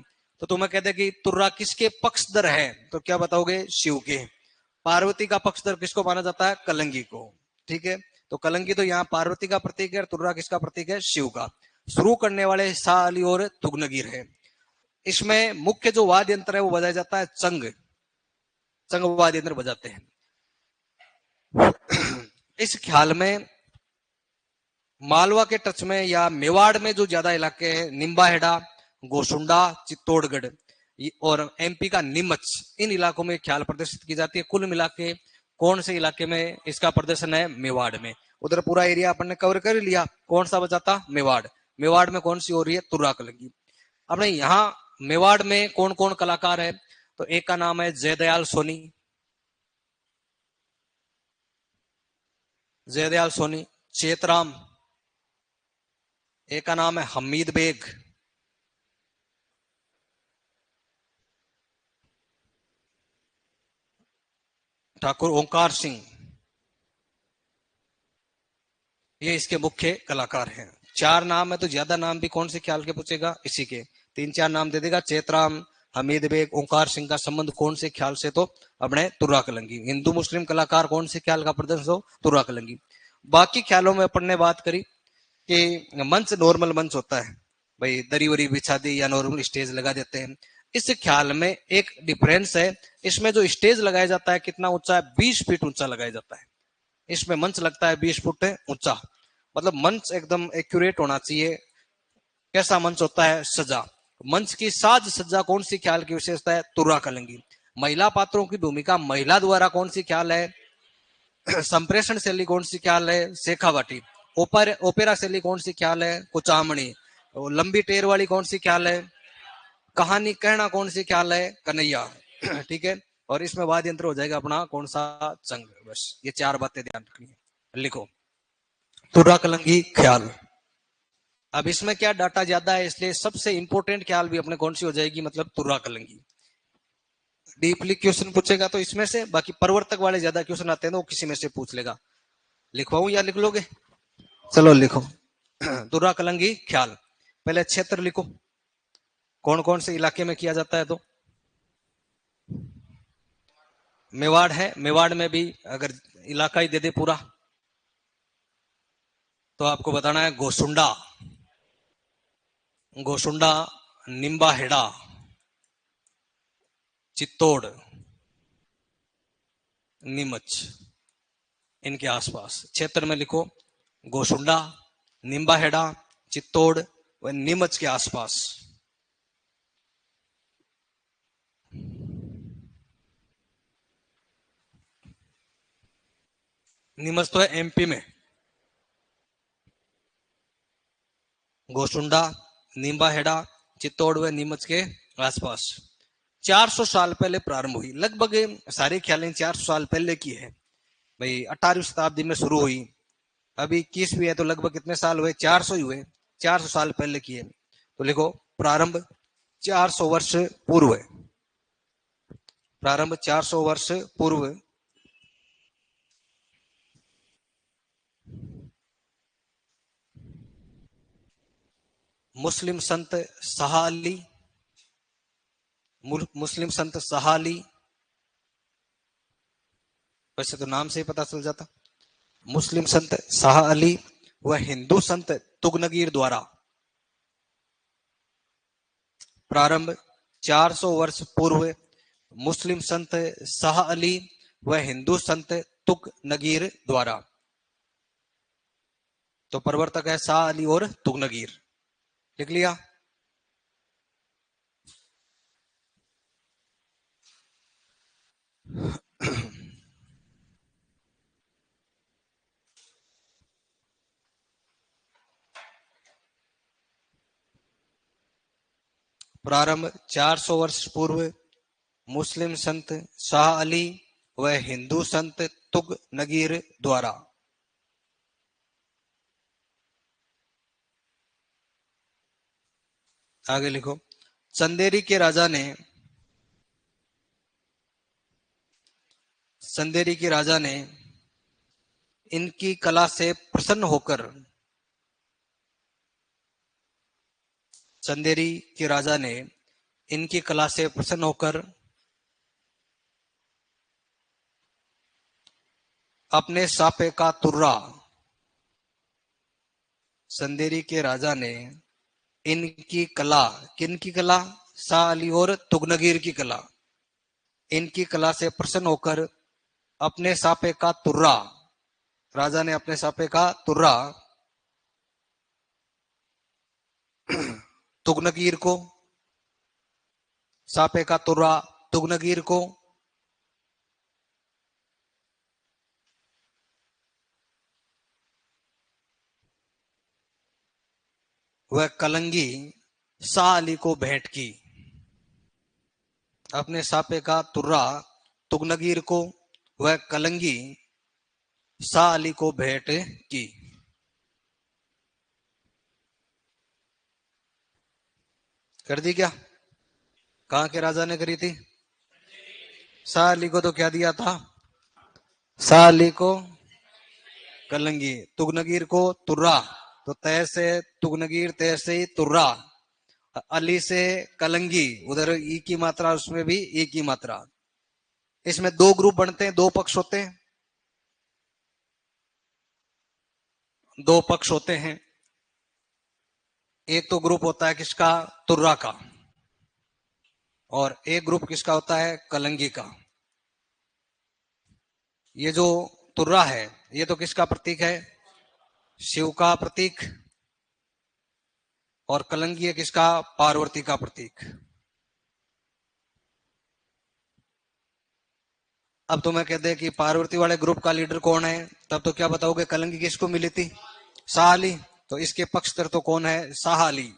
तो तुम्हें कहते कि तुर्रा किसके पक्षधर है, तो क्या बताओगे? शिव के। पार्वती का पक्षधर किसको माना जाता है? कलंगी को। ठीक है, तो कलंगी तो यहाँ पार्वती का प्रतीक है और तुर्रा किसका प्रतीक है? शिव का। शुरू करने वाले शाह अली और तुगनगीर है। इसमें मुख्य जो वाद्य यंत्र है वो बजाया जाता है चंग। चंग वाद्य यंत्र बजाते हैं। इस ख्याल में मालवा के टच में या मेवाड़ में जो ज्यादा इलाके हैं, निम्बाहेड़ा, गोसुंडा, चित्तौड़गढ़ और एमपी का नीमच, इन इलाकों में ख्याल प्रदर्शित की जाती है। कुल मिला के कौन से इलाके में इसका प्रदर्शन है? मेवाड़ में। उधर पूरा एरिया अपन ने कवर कर लिया। कौन सा बचाता? मेवाड़। मेवाड़ में कौन सी हो रही है? तुर्रा कलंगी। अपने यहाँ मेवाड़ में कौन कौन कलाकार है? तो एक का नाम है जयदयाल सोनी। जयदयाल सोनी। चेतराम। एक का नाम है हमीद बेग। ठाकुर ओंकार सिंह। ये इसके मुख्य कलाकार हैं। चार नाम है तो ज्यादा नाम भी कौन से ख्याल के पूछेगा? इसी के। तीन चार नाम दे देगा। चेतराम, हमीद बेग, ओंकार सिंह का संबंध कौन से ख्याल से? तो अपने तुर्रा कलंगी। हिंदू मुस्लिम कलाकार कौन से ख्याल का प्रदर्शन? हो तुर्रा कलंगी। बाकी ख्यालों में अपन ने बात करी कि मंच नॉर्मल मंच होता है, भाई दरी वरी बिछा दी या नॉर्मल स्टेज लगा देते हैं। इस ख्याल में एक डिफरेंस है। इसमें जो स्टेज लगाया जाता है कितना ऊंचा है? 20 फीट ऊंचा लगाया जाता है। इसमें मंच लगता है 20 फुट ऊंचा। मतलब मंच एकदम एक्यूरेट होना चाहिए। कैसा मंच होता है? सजा। मंच की साज सज्जा कौन सी ख्याल की विशेषता है? तुर्रा कलंगी। महिला पात्रों की भूमिका महिला द्वारा कौन सी ख्याल है? संप्रेषण शैली कौन सी ख्याल है? शेखावाटी। ओपेरा शैली कौन सी ख्याल है? कुचामणी। लंबी टेर वाली कौन सी ख्याल है? कहानी कहना कौन सी ख्याल है? कन्हैया। ठीक है, और इसमें वाद्य यंत्र हो जाएगा अपना कौन सा? चंग। बस ये चार बातें ध्यान रखनी है। लिखो तुर्रा कलंगी ख्याल। अब इसमें क्या डाटा ज्यादा है इसलिए सबसे इंपॉर्टेंट ख्याल भी अपने कौन सी हो जाएगी? मतलब तुर्रा कलंगी। डीपली क्वेश्चन पूछेगा तो इसमें से, बाकी प्रवर्तक वाले ज्यादा क्वेश्चन आते हैं तो वो किसी में से पूछ लेगा। लिखवाऊं या लिख लोगे? चलो लिखो। तुर्रा कलंगी ख्याल। पहले क्षेत्र लिखो, कौन कौन से इलाके में किया जाता है? तो मेवाड़ है, मेवाड़ में भी अगर इलाका ही दे दे पूरा, तो आपको बताना है गोसुंडा, गोसुंडा, निम्बा हेड़ा, चित्तौड़, नीमच, इनके आसपास क्षेत्र में लिखो गोसुंडा, निम्बा हेड़ा, चित्तौड़ व नीमच के आसपास। नीमच तो है एमपी में। गोसुंडा, नींबा हेड़ा, चित्तौड़ व नीमच के आसपास 400 साल पहले प्रारंभ हुई। लगभग सारे ख्यालें 400 साल पहले की है भाई। 18वीं शताब्दी में शुरू हुई, अभी 21वीं है, तो लगभग कितने साल हुए? 400 ही हुए। 400 साल पहले की है। तो लिखो प्रारंभ 400 वर्ष पूर्व। प्रारंभ 400 वर्ष पूर्व मुस्लिम संत शाह अली, मुस्लिम संत शाह अली, वैसे तो नाम से ही पता चल जाता, मुस्लिम संत शाह अली व हिंदू संत तुगनगीर द्वारा प्रारंभ 400 वर्ष पूर्व मुस्लिम संत शाह अली व हिंदू संत तुग नगीर द्वारा। तो प्रवर्तक है शाह अली और तुगनगीर। लिख लिया? प्रारंभ 400 वर्ष पूर्व मुस्लिम संत शाह अली व हिंदू संत तुग नगीर द्वारा। आगे लिखो चंदेरी के राजा ने, चंदेरी के राजा ने इनकी कला से प्रसन्न होकर, चंदेरी के राजा ने इनकी कला से प्रसन्न होकर अपने सापे का तुर्रा, चंदेरी के राजा ने इनकी कला, किनकी कला? शाह अली और तुगनगीर की कला, इनकी कला से प्रसन्न होकर अपने सापे का तुर्रा, राजा ने अपने सापे का तुर्रा तुगनगीर को, सापे का तुर्रा तुगनगीर को वह कलंगी शाह अली को भेंट की। अपने सापे का तुर्रा तुगनगीर को वह कलंगी शाह अली को भेंट की। कर दी क्या? कहां के राजा ने करी थी? शाह अली को तो क्या दिया था? शाह अली को कलंगी, तुगनगीर को तुर्रा, तो तय से तुगनगीर, तय से ही तुर्रा, अली से कलंगी, उधर ई की मात्रा, उसमें भी ई की मात्रा। इसमें दो ग्रुप बनते हैं, दो पक्ष होते हैं, दो पक्ष होते हैं। एक तो ग्रुप होता है किसका? तुर्रा का। और एक ग्रुप किसका होता है? कलंगी का। ये जो तुर्रा है, ये तो किसका प्रतीक है? शिव का प्रतीक। और कलंगी है किसका? पार्वती का प्रतीक। अब तुम्हें कह दे कि पार्वती वाले ग्रुप का लीडर कौन है, तब तो क्या बताओगे? कलंगी किसको मिली थी? शाह अली। तो इसके पक्षधर तो कौन है? शाह अली।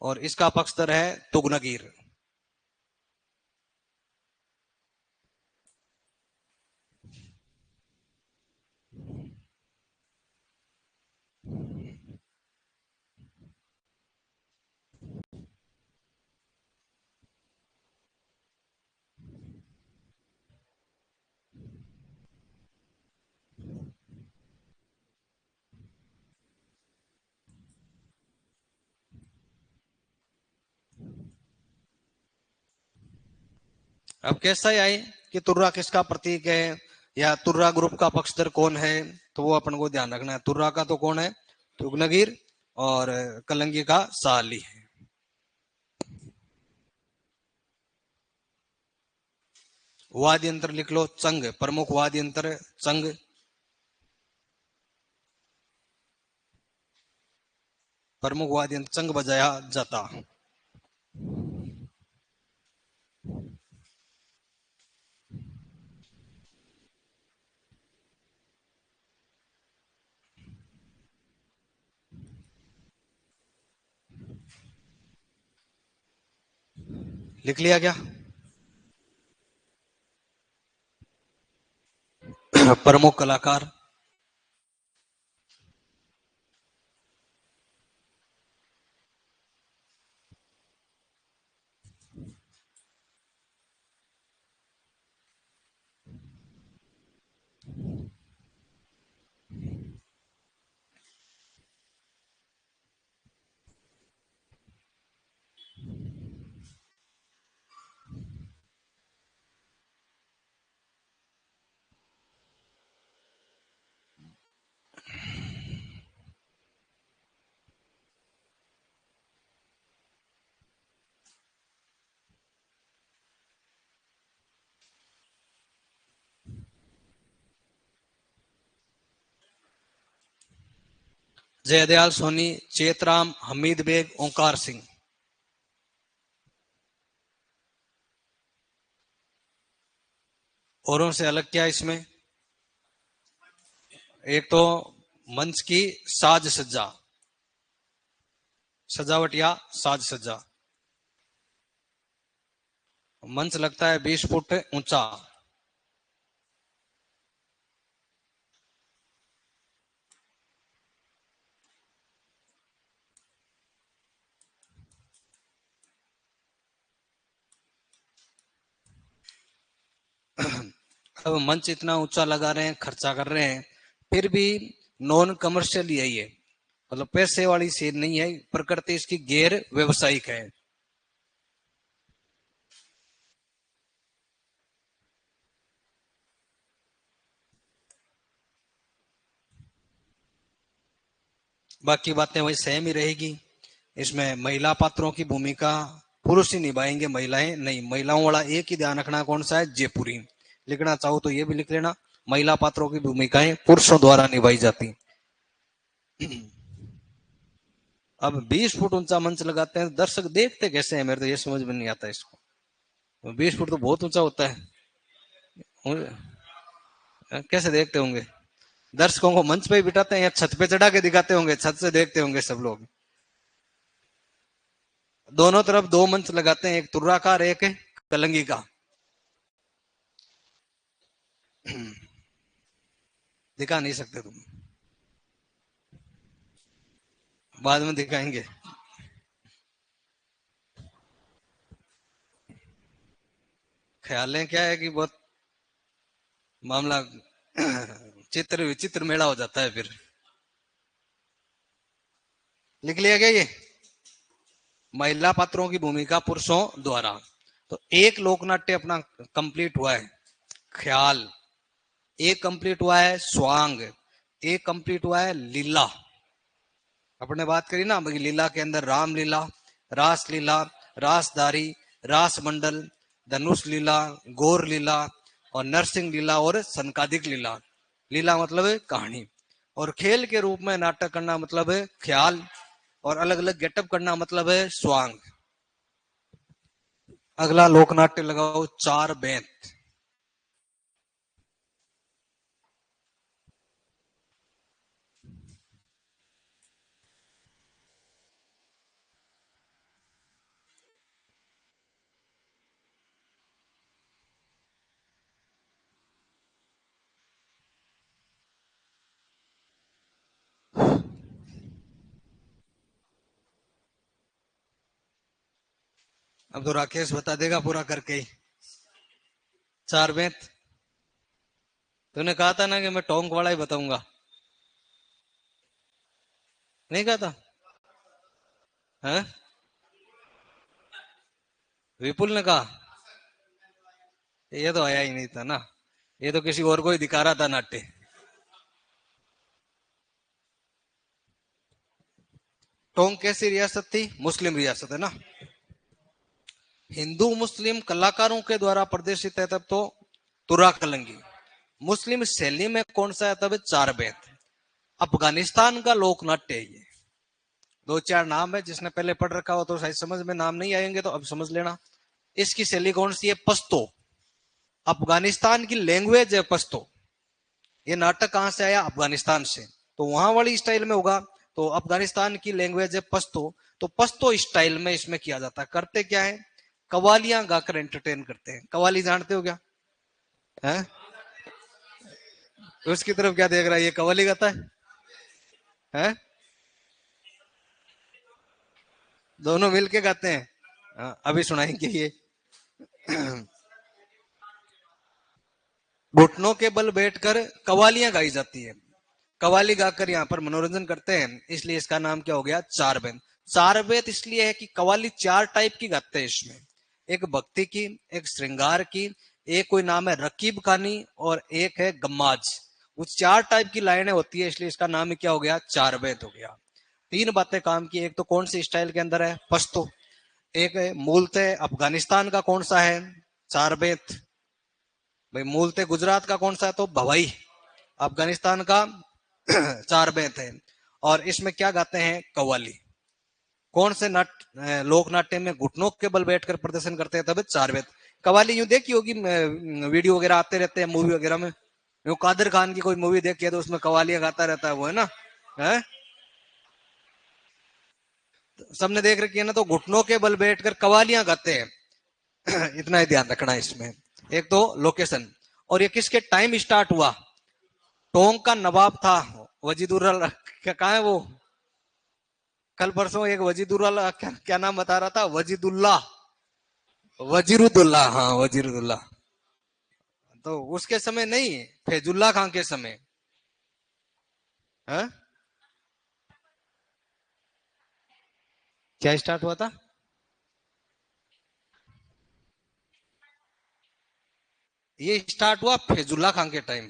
और इसका पक्षधर है तुगनगीर। अब कैसा ही आए कि तुर्रा किसका प्रतीक है या तुर्रा ग्रुप का पक्षधर कौन है, तो वो अपन को ध्यान रखना है। तुर्रा का तो कौन है, तुगनगिर, और कलंगी का साली है। वाद्य यंत्र लिख लो, चंग, प्रमुख वाद्य यंत्र चंग। प्रमुख वाद्य यंत्र चंग बजाया जाता। लिख लिया क्या? प्रमुख कलाकार। जयदयाल सोनी, चेतराम, हमीद बेग, ओंकार सिंह। औरों से अलग क्या है इसमें? एक तो मंच की साज सज्जा, सजावट या साज सज्जा। मंच लगता है 20 फुट ऊंचा। अब मंच इतना ऊंचा लगा रहे हैं, खर्चा कर रहे हैं, फिर भी नॉन कमर्शियल यही है, मतलब पैसे वाली सीन नहीं है, प्रकृति इसकी गैर व्यवसायिक है। बाकी बातें वही सेम ही रहेगी। इसमें महिला पात्रों की भूमिका पुरुष ही निभाएंगे, महिलाएं नहीं। महिलाओं वाला एक ही ध्यान रखना, कौन सा है, जयपुरी। लिखना चाहो तो ये भी लिख लेना, महिला पात्रों की भूमिकाएं पुरुषों द्वारा निभाई जाती। अब 20 फुट ऊंचा मंच लगाते हैं, दर्शक देखते कैसे हैं, मेरे तो ये समझ में नहीं आता इसको। 20 फुट तो बहुत ऊंचा होता है। कैसे देखते होंगे? दर्शकों को मंच पे ही बिठाते हैं या छत पे चढ़ा के दिखाते होंगे, छत से देखते होंगे सब लोग। दोनों तरफ दो मंच लगाते हैं, एक तुर्रा का और एक कलंगी का। दिखा नहीं सकते तुम, बाद में दिखाएंगे। ख्याल है क्या है कि बहुत मामला चित्र विचित्र मेला हो जाता है फिर। लिख लिया क्या ये? महिला पात्रों की भूमिका पुरुषों द्वारा। तो एक लोकनाट्य अपना कंप्लीट हुआ है। ख्याल एक कंप्लीट हुआ है, स्वांग एक कंप्लीट हुआ है, लीला अपने बात करी ना भाई, लीला के अंदर राम लीला, रास लीला, रासदारी, रास मंडल, धनुष लीला, गौर लीला और नरसिंह लीला और संकादिक लीला। लीला मतलब है कहानी, और खेल के रूप में नाटक करना मतलब है ख्याल, और अलग अलग गेटअप करना मतलब है स्वांग। अगला लोकनाट्य लगाओ, चार बेंत। अब तो राकेश बता देगा पूरा करके ही। चार बेंत तूने कहा था ना कि मैं टोंक वाला ही बताऊंगा, नहीं कहा था? है? विपुल ने कहा ये तो आया ही नहीं था ना, ये तो किसी और को ही दिखा रहा था नाट्य। टोंक कैसी रियासत थी? मुस्लिम रियासत है ना। हिंदू मुस्लिम कलाकारों के द्वारा प्रदर्शित है तब तो तुरा कलंगी। मुस्लिम शैली में कौन सा है तब? चार बेत। अफगानिस्तान का लोक नाट्य है ये। दो चार नाम है, जिसने पहले पढ़ रखा हो तो शायद समझ में नाम नहीं आएंगे, तो अब समझ लेना। इसकी शैली कौन सी है? पश्तो। अफगानिस्तान की लैंग्वेज है पश्तो। ये नाटक कहां से आया? अफगानिस्तान से। तो वहां वाली स्टाइल में होगा। तो अफगानिस्तान की लैंग्वेज है पश्तो। तो पश्तो स्टाइल में इसमें किया जाता है। करते क्या है? कवालियां गाकर एंटरटेन करते हैं। कवाली जानते हो क्या है? उसकी तरफ क्या देख रहा है? ये कवाली गाता है? दोनों मिलके गाते हैं। हाँ, अभी सुनाएंगे ये। घुटनों के बल बैठकर कवालियां गाई जाती है। कवाली गाकर यहाँ पर मनोरंजन करते हैं, इसलिए इसका नाम क्या हो गया? चार बेत। चार बेत इसलिए है कि कवाली चार टाइप की गाते हैं इसमें। एक भक्ति की, एक श्रृंगार की, एक कोई नाम है रकीब खानी, और एक है गम्माज। वो चार टाइप की लाइनें होती है, इसलिए इसका नाम क्या हो गया? चार बेत हो गया। तीन बातें काम की। एक तो कौन सी स्टाइल के अंदर है? पश्तो। एक है मूलतः अफगानिस्तान का कौन सा है? चार बेत। भाई मूलतः गुजरात का कौन सा है? तो भवाई। अफगानिस्तान का चार बेत है। और इसमें क्या गाते हैं? कव्वाली। कौन से लोक नाट्य में घुटनों के बल बैठकर प्रदर्शन करते हैं तब? चार बेत। कव्वाली यूं देखी होगी, वीडियो वगैरह आते रहते हैं मूवी वगैरह में। यूं कादर खान की कोई मूवी देखी है तो उसमें कव्वालियां गाता रहता है वो, है ना? है? सबने देख रखी है ना? तो घुटनों के बल बैठकर कव्वालियां गाते हैं। इतना ही ध्यान रखना है इसमें। एक तो लोकेशन, और ये किसके टाइम स्टार्ट हुआ? टोंक का नवाब था वजीदुर्रल, कहाँ है वो? कल परसों एक वजीदुल्ला, क्या नाम बता रहा था? वजीदुल्ला। वजीरुद्दौला, हाँ वजीरुद्दौला। तो उसके समय नहीं, फैजुल्ला खान के समय। है? क्या स्टार्ट हुआ था? ये स्टार्ट हुआ फैजुल्ला खान के टाइम।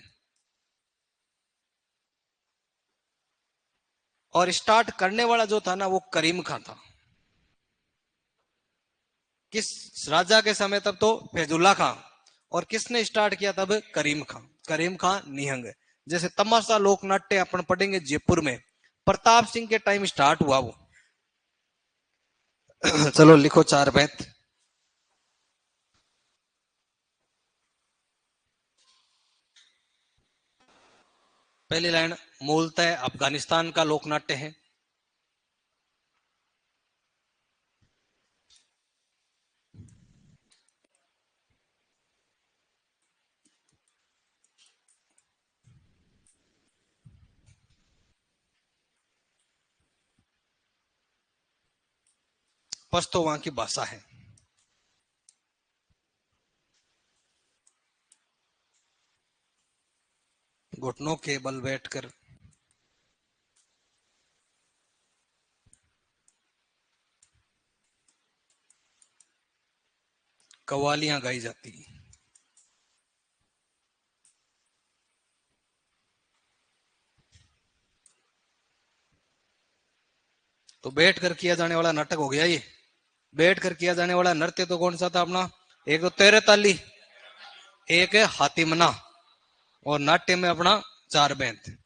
और स्टार्ट करने वाला जो था ना, वो करीम खान था। किस राजा के समय? तब तो फैजुल्ला खान। और किसने स्टार्ट किया तब? करीम खान। करीम खान निहंग। जैसे तमाशा लोक नाट्य अपन पढ़ेंगे जयपुर में, प्रताप सिंह के टाइम स्टार्ट हुआ वो। चलो लिखो चार बैत। पहली लाइन, मूलतः अफगानिस्तान का लोकनाट्य है। पश्तो वहां की भाषा है। घुटनों के बल बैठकर कवालियां गाई जाती। तो बैठ कर किया जाने वाला नाटक हो गया ये। बैठ कर किया जाने वाला नृत्य तो कौन सा था अपना? एक तो तेरे ताली, एक है हातिमना, और नाट्य में अपना चार बैंत।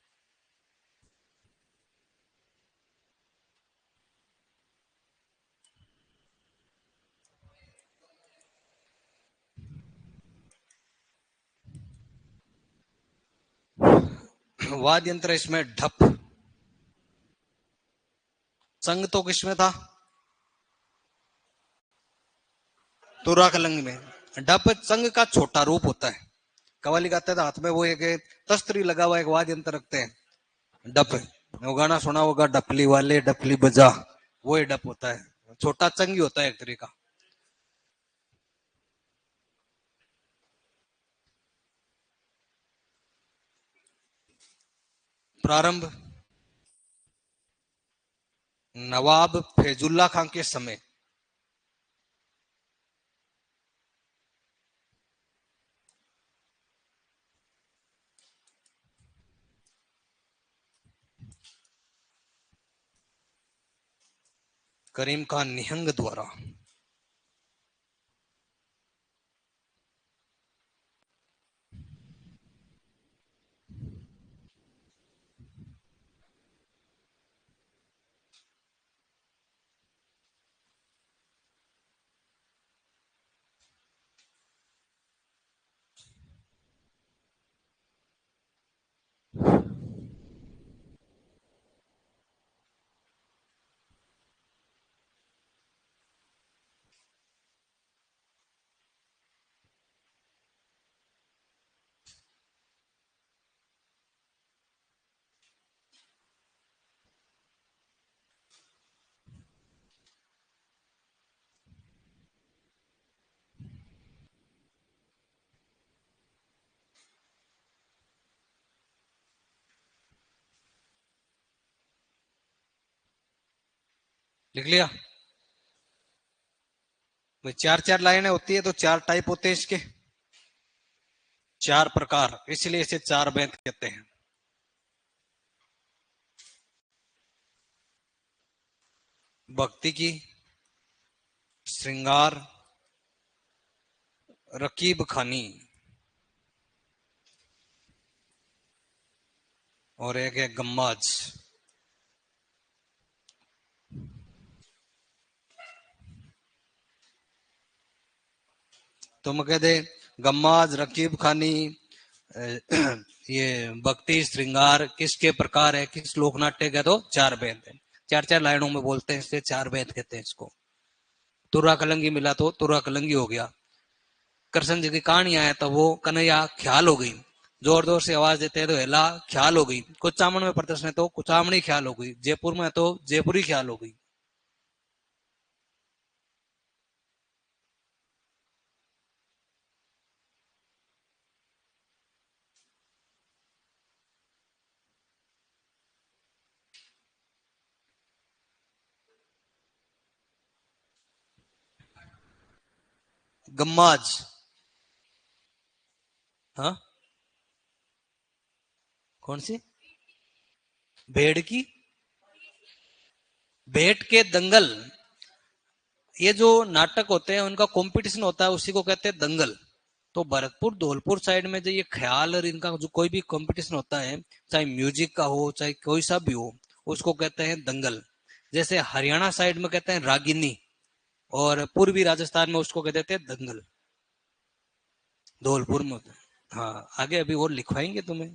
वाद्य यंत्र इसमें ढप। संग तो किसमें था? तुरा कलंग में। ढप संग का छोटा रूप होता है। कवाली गाते थे, हाथ में वो एक तस्तरी लगा हुआ एक वाद्य यंत्र रखते हैं, डप। वो गाना सुना होगा, डपली वाले डपली बजा। वो ही डप होता है। छोटा चंगी होता है एक तरीका। प्रारंभ नवाब फैजुल्ला खान के समय। करीम खान निहंग द्वारा। लिख लिया भाई। चार चार लाइनें होती है तो चार टाइप होते हैं इसके, चार प्रकार, इसलिए इसे चार बेंत कहते हैं। भक्ति की, श्रृंगार, रकीब खानी, और एक है गम्माज। तुम कह दे गम्माज, रकीब खानी, ये भक्ति श्रृंगार किसके प्रकार है, किस लोकनाट्य का, तो चार बेंत है। चार चार लाइनों में बोलते हैं, इसलिए चार बेंत कहते हैं इसको। तुरा कलंगी मिला तो तुरा कलंगी हो गया। कृष्ण जी की कहानी आया तो वो कन्हैया ख्याल हो गई, जोर जोर से आवाज देते हैं तो हेला ख्याल हो गई। कुचामन में प्रदर्शन है तो कुचामणी ख्याल हो गई, जयपुर में तो जयपुरी ख्याल हो गई। गम्माज, हाँ कौन सी? भेड़ की भेंट के दंगल, ये जो नाटक होते हैं उनका कंपटीशन होता है, उसी को कहते हैं दंगल। तो भरतपुर धौलपुर साइड में जो ये ख्याल और इनका जो कोई भी कंपटीशन होता है, चाहे म्यूजिक का हो चाहे कोई सा भी हो, उसको कहते हैं दंगल। जैसे हरियाणा साइड में कहते हैं रागिनी, और पूर्वी राजस्थान में उसको कह देते हैं दंगल। धौलपुर में होता है। हाँ आगे अभी और लिखवाएंगे तुम्हें।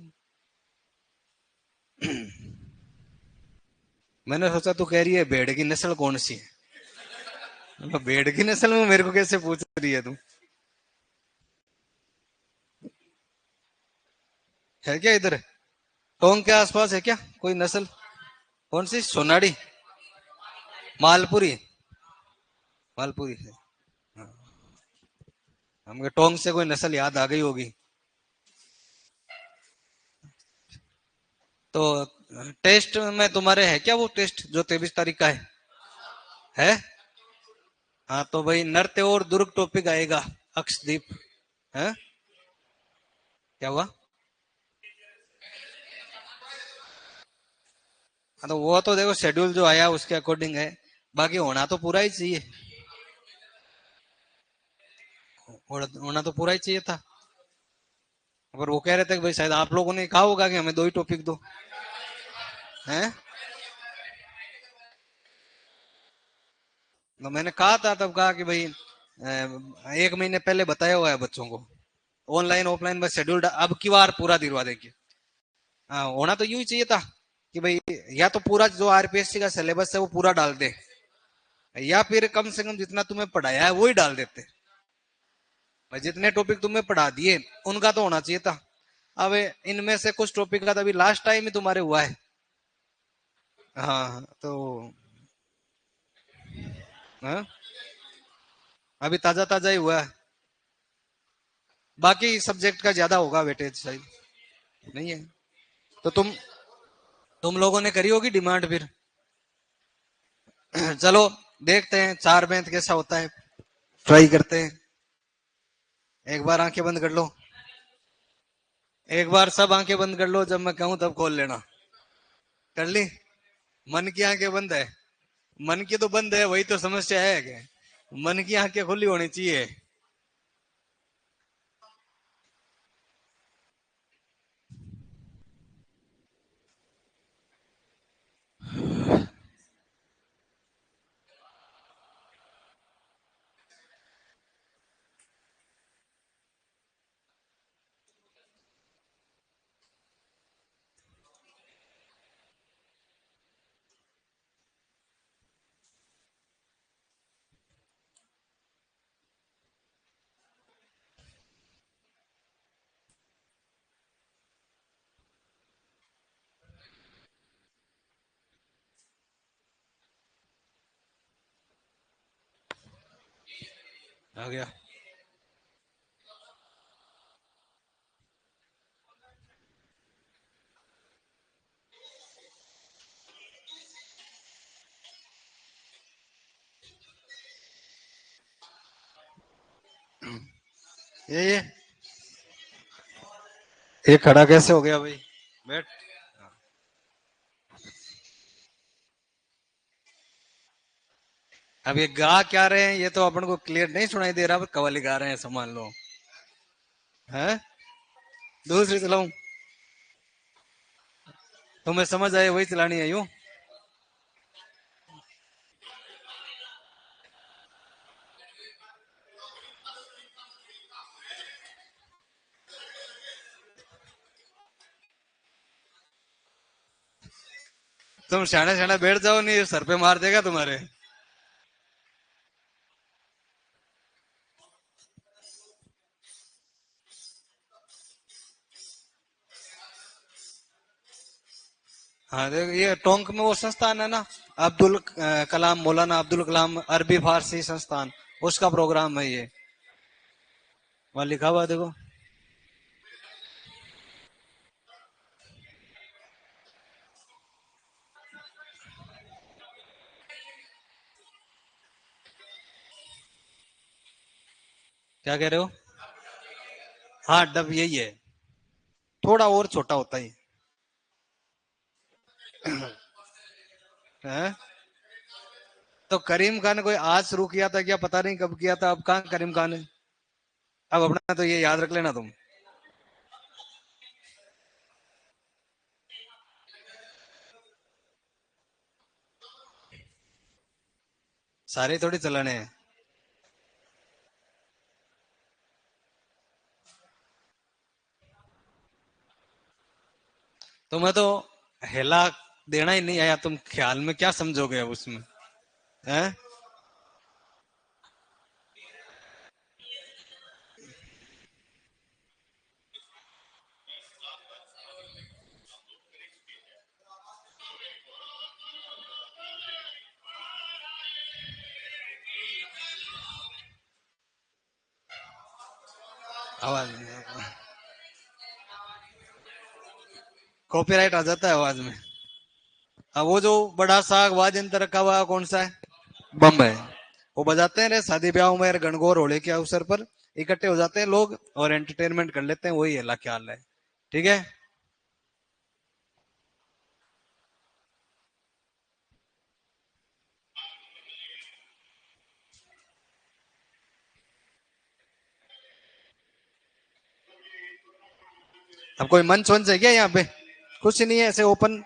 मैंने सोचा तू कह रही है भेड़ की नस्ल कौन सी है, भेड़ की नस्ल में मेरे को कैसे पूछ रही है तू? है क्या इधर टोंग के आसपास है क्या कोई नस्ल? कौन सी? सोनाड़ी, मालपुरी, मालपुरी है। हाँ, हमके टोंग से कोई नस्ल याद आ गई होगी। तो टेस्ट में तुम्हारे है क्या वो टेस्ट जो 23 तारीख का है? हाँ तो भाई नृत्य और दुर्ग टॉपिक आएगा, अक्षदीप है। क्या हुआ? हाँ तो वो तो देखो शेड्यूल जो आया उसके अकॉर्डिंग है, बाकी होना तो पूरा ही चाहिए। होना तो पूरा ही चाहिए था। पर वो कह रहे थे कि भाई शायद आप लोगों ने कहा होगा कि हमें दो ही टॉपिक दो, हैं? तो मैंने कहा था, तब कहा कि भाई 1 महीने पहले बताया हुआ है बच्चों को, ऑनलाइन ऑफलाइन बस शेड्यूल अब की बार पूरा दिलवा देंगे। हाँ होना तो यूं ही चाहिए था कि भाई या तो पूरा जो आरपीएससी का सिलेबस है वो पूरा डाल दे, या फिर कम से कम जितना तुम्हें पढ़ाया है वो ही डाल देते। भाई जितने टॉपिक तुम्हें पढ़ा दिए उनका तो होना चाहिए था। अब इनमें से कुछ टॉपिक का तो अभी लास्ट टाइम ही तुम्हारे हुआ है। हाँ तो हाँ, अभी ताजा ताजा ही हुआ है। बाकी सब्जेक्ट का ज्यादा होगा वेटेज शायद, नहीं है? तो तुम लोगों ने करी होगी डिमांड फिर। चलो देखते हैं चार बेंत कैसा होता है, ट्राई करते हैं। एक बार आंखें बंद कर लो, एक बार सब आंखें बंद कर लो, जब मैं कहूं तब खोल लेना। कर ली? मन की आंखें बंद है? मन की तो बंद है, वही तो समस्या है कि मन की आंखें खुली होनी चाहिए। आ गया। ये ये खड़ा कैसे हो गया भाई? बैठ। अब ये गा क्या रहे हैं ये तो अपन को क्लियर नहीं सुनाई दे रहा, कव्वाली गा रहे हैं समझ लो। है दूसरी चलाऊं? तुम्हें समझ आए वही चलानी है यूं। तुम शाना शाना बैठ जाओ, नहीं सर पे मार देगा तुम्हारे। हाँ देखो, ये टोंक में वो संस्थान है ना, कलाम, मौलाना अब्दुल कलाम अरबी फारसी संस्थान, उसका प्रोग्राम है ये। वहां लिखा हुआ है, देखो। क्या कह रहे हो? हाँ डब यही है, थोड़ा और छोटा होता ही है। तो करीम खान ने कोई आज शुरू किया था क्या? पता नहीं कब किया था, अब कहाँ करीम खान है। अब अपना तो ये याद रख लेना तुम। सारे थोड़ी चलाने हैं। तुम्हें तो हेला देना ही नहीं आया, तुम ख्याल में क्या समझोगे अब उसमें? है आवाज कॉपीराइट आ जाता है आवाज में। अब वो जो बड़ा सा आवाज यंत्र रखा हुआ कौन सा है? बम है। वो बजाते हैं रे शादी ब्याह में, गणगौर होली के अवसर पर इकट्ठे हो जाते हैं लोग और एंटरटेनमेंट कर लेते हैं, वही है ला ख्याल है। ठीक है। अब कोई मंच वंच है क्या यहाँ पे? कुछ नहीं है, ऐसे ओपन।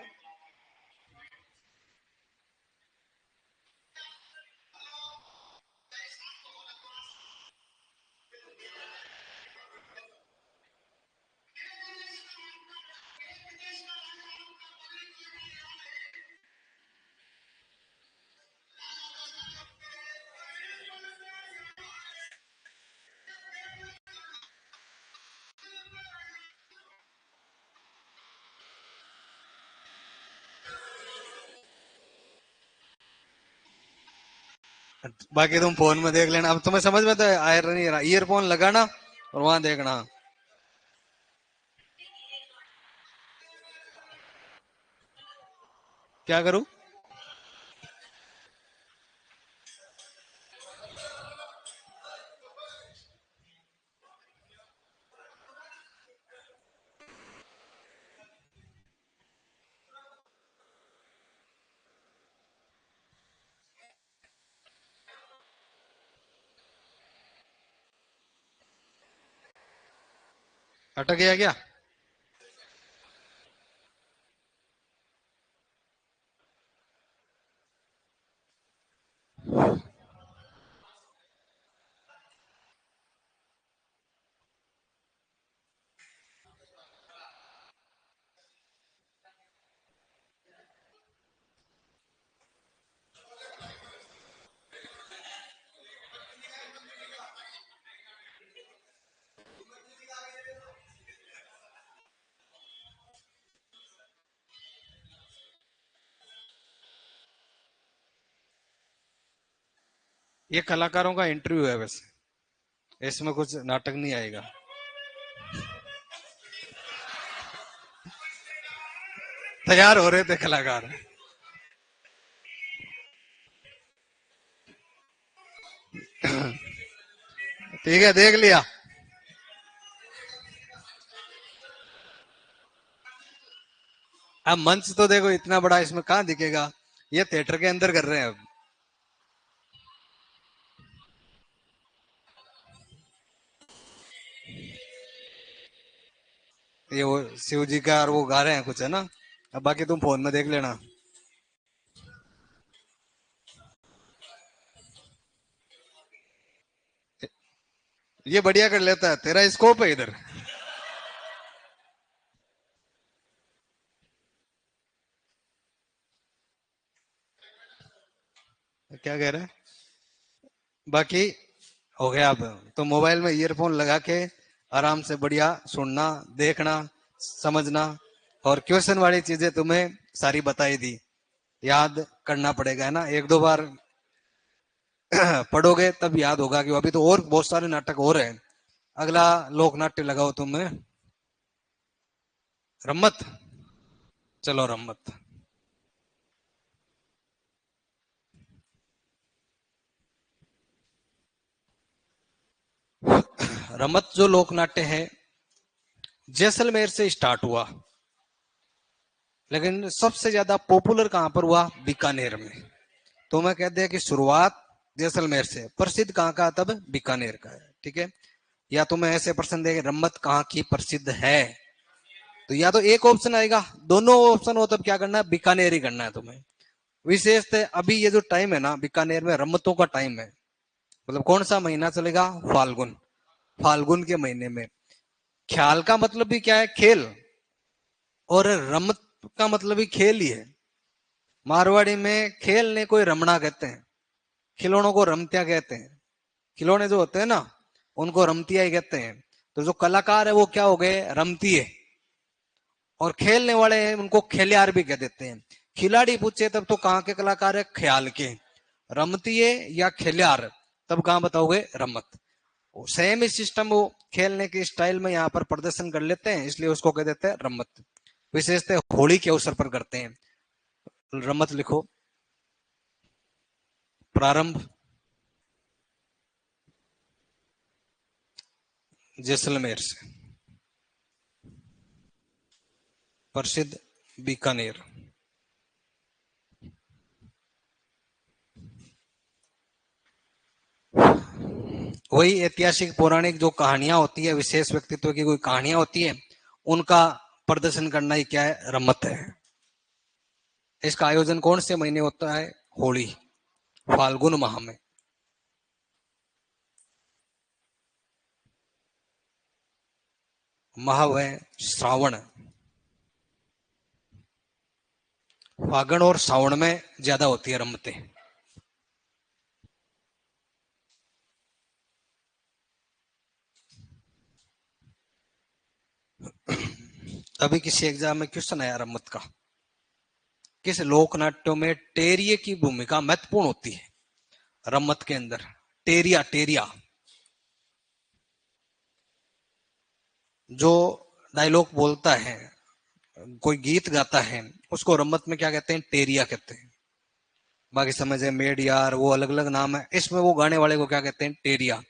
बाकी तुम फोन में देख लेना, अब तुम्हें समझ में तो आ नहीं रहा, ईयरफोन लगाना और वहां देखना। क्या करूं? अटक गया क्या? ये कलाकारों का इंटरव्यू है वैसे, इसमें कुछ नाटक नहीं आएगा। तैयार हो रहे थे कलाकार। ठीक है, देख लिया। अब मंच तो देखो इतना बड़ा, इसमें कहाँ दिखेगा? ये थिएटर के अंदर कर रहे हैं अब। ये वो शिव जी का और वो गा रहे हैं कुछ, है ना? अब बाकी तुम फोन में देख लेना। ये बढ़िया कर लेता है, तेरा स्कोप है इधर। क्या कह रहे हैं? बाकी हो गया। अब तो मोबाइल में ईयरफोन लगा के आराम से बढ़िया सुनना, देखना, समझना। और क्वेश्चन वाली चीजें तुम्हें सारी बताई दी, याद करना पड़ेगा, है ना? एक दो बार पढ़ोगे तब याद होगा। कि अभी तो और बहुत सारे नाटक हो रहे हैं। अगला लोक नाट्य लगाओ तुम्हें, रम्मत। चलो रम्मत। रम्मत जो लोक नाट्य है, जैसलमेर से स्टार्ट हुआ, लेकिन सबसे ज्यादा पॉपुलर कहां पर हुआ? बीकानेर में। तो मैं कहते हैं कि शुरुआत जैसलमेर से, प्रसिद्ध कहाँ का? तब बीकानेर का है। ठीक है। या तुम्हें ऐसे प्रश्न देंगे रम्मत कहाँ की प्रसिद्ध है, तो या तो एक ऑप्शन आएगा, दोनों ऑप्शन हो तब क्या करना है? बीकानेर ही करना है तुम्हें। विशेषतः अभी ये जो टाइम है ना, बीकानेर में रम्मतों का टाइम है। मतलब कौन सा महीना चलेगा? फाल्गुन। फाल्गुन के महीने में। ख्याल का मतलब भी क्या है? खेल। और रमत का मतलब भी खेल ही है। मारवाड़ी में खेल ने कोई रमणा कहते हैं, खिलौनों को रमतिया कहते हैं। खिलौने जो होते हैं ना, उनको रमतिया ही कहते हैं। तो जो कलाकार है वो क्या हो गए? रमतिये। और खेलने वाले हैं उनको खेलियार भी कह देते हैं। खिलाड़ी पूछे तब तो कहाँ के कलाकार है? ख्याल के। रमतिये या खेलियार, तब कहाँ बताओगे? रमत। सेम ही सिस्टम वो खेलने के स्टाइल में यहाँ पर प्रदर्शन कर लेते हैं, इसलिए उसको कह देते हैं रमत। विशेषतः होली के अवसर पर करते हैं। रमत लिखो। प्रारंभ जैसलमेर से, प्रसिद्ध बीकानेर। वही ऐतिहासिक पौराणिक जो कहानियां होती है, विशेष व्यक्तित्व की कोई कहानियां होती है, उनका प्रदर्शन करना ही क्या है? रमत है। इसका आयोजन कौन से महीने होता है? होली, फाल्गुन माह में। माह है श्रावण। फागुन और सावन में ज्यादा होती है रमतें। अभी किसी एग्जाम में क्वेश्चन आया रमत का, किस लोक नाट्यों में टेरिये की भूमिका महत्वपूर्ण होती है? रमत के अंदर टेरिया, टेरिया जो डायलॉग बोलता है, कोई गीत गाता है, उसको रमत में क्या कहते हैं? टेरिया कहते हैं। बाकी समझ है, मेड यार वो अलग अलग नाम है, इसमें वो गाने वाले को क्या कहते हैं? टेरिया।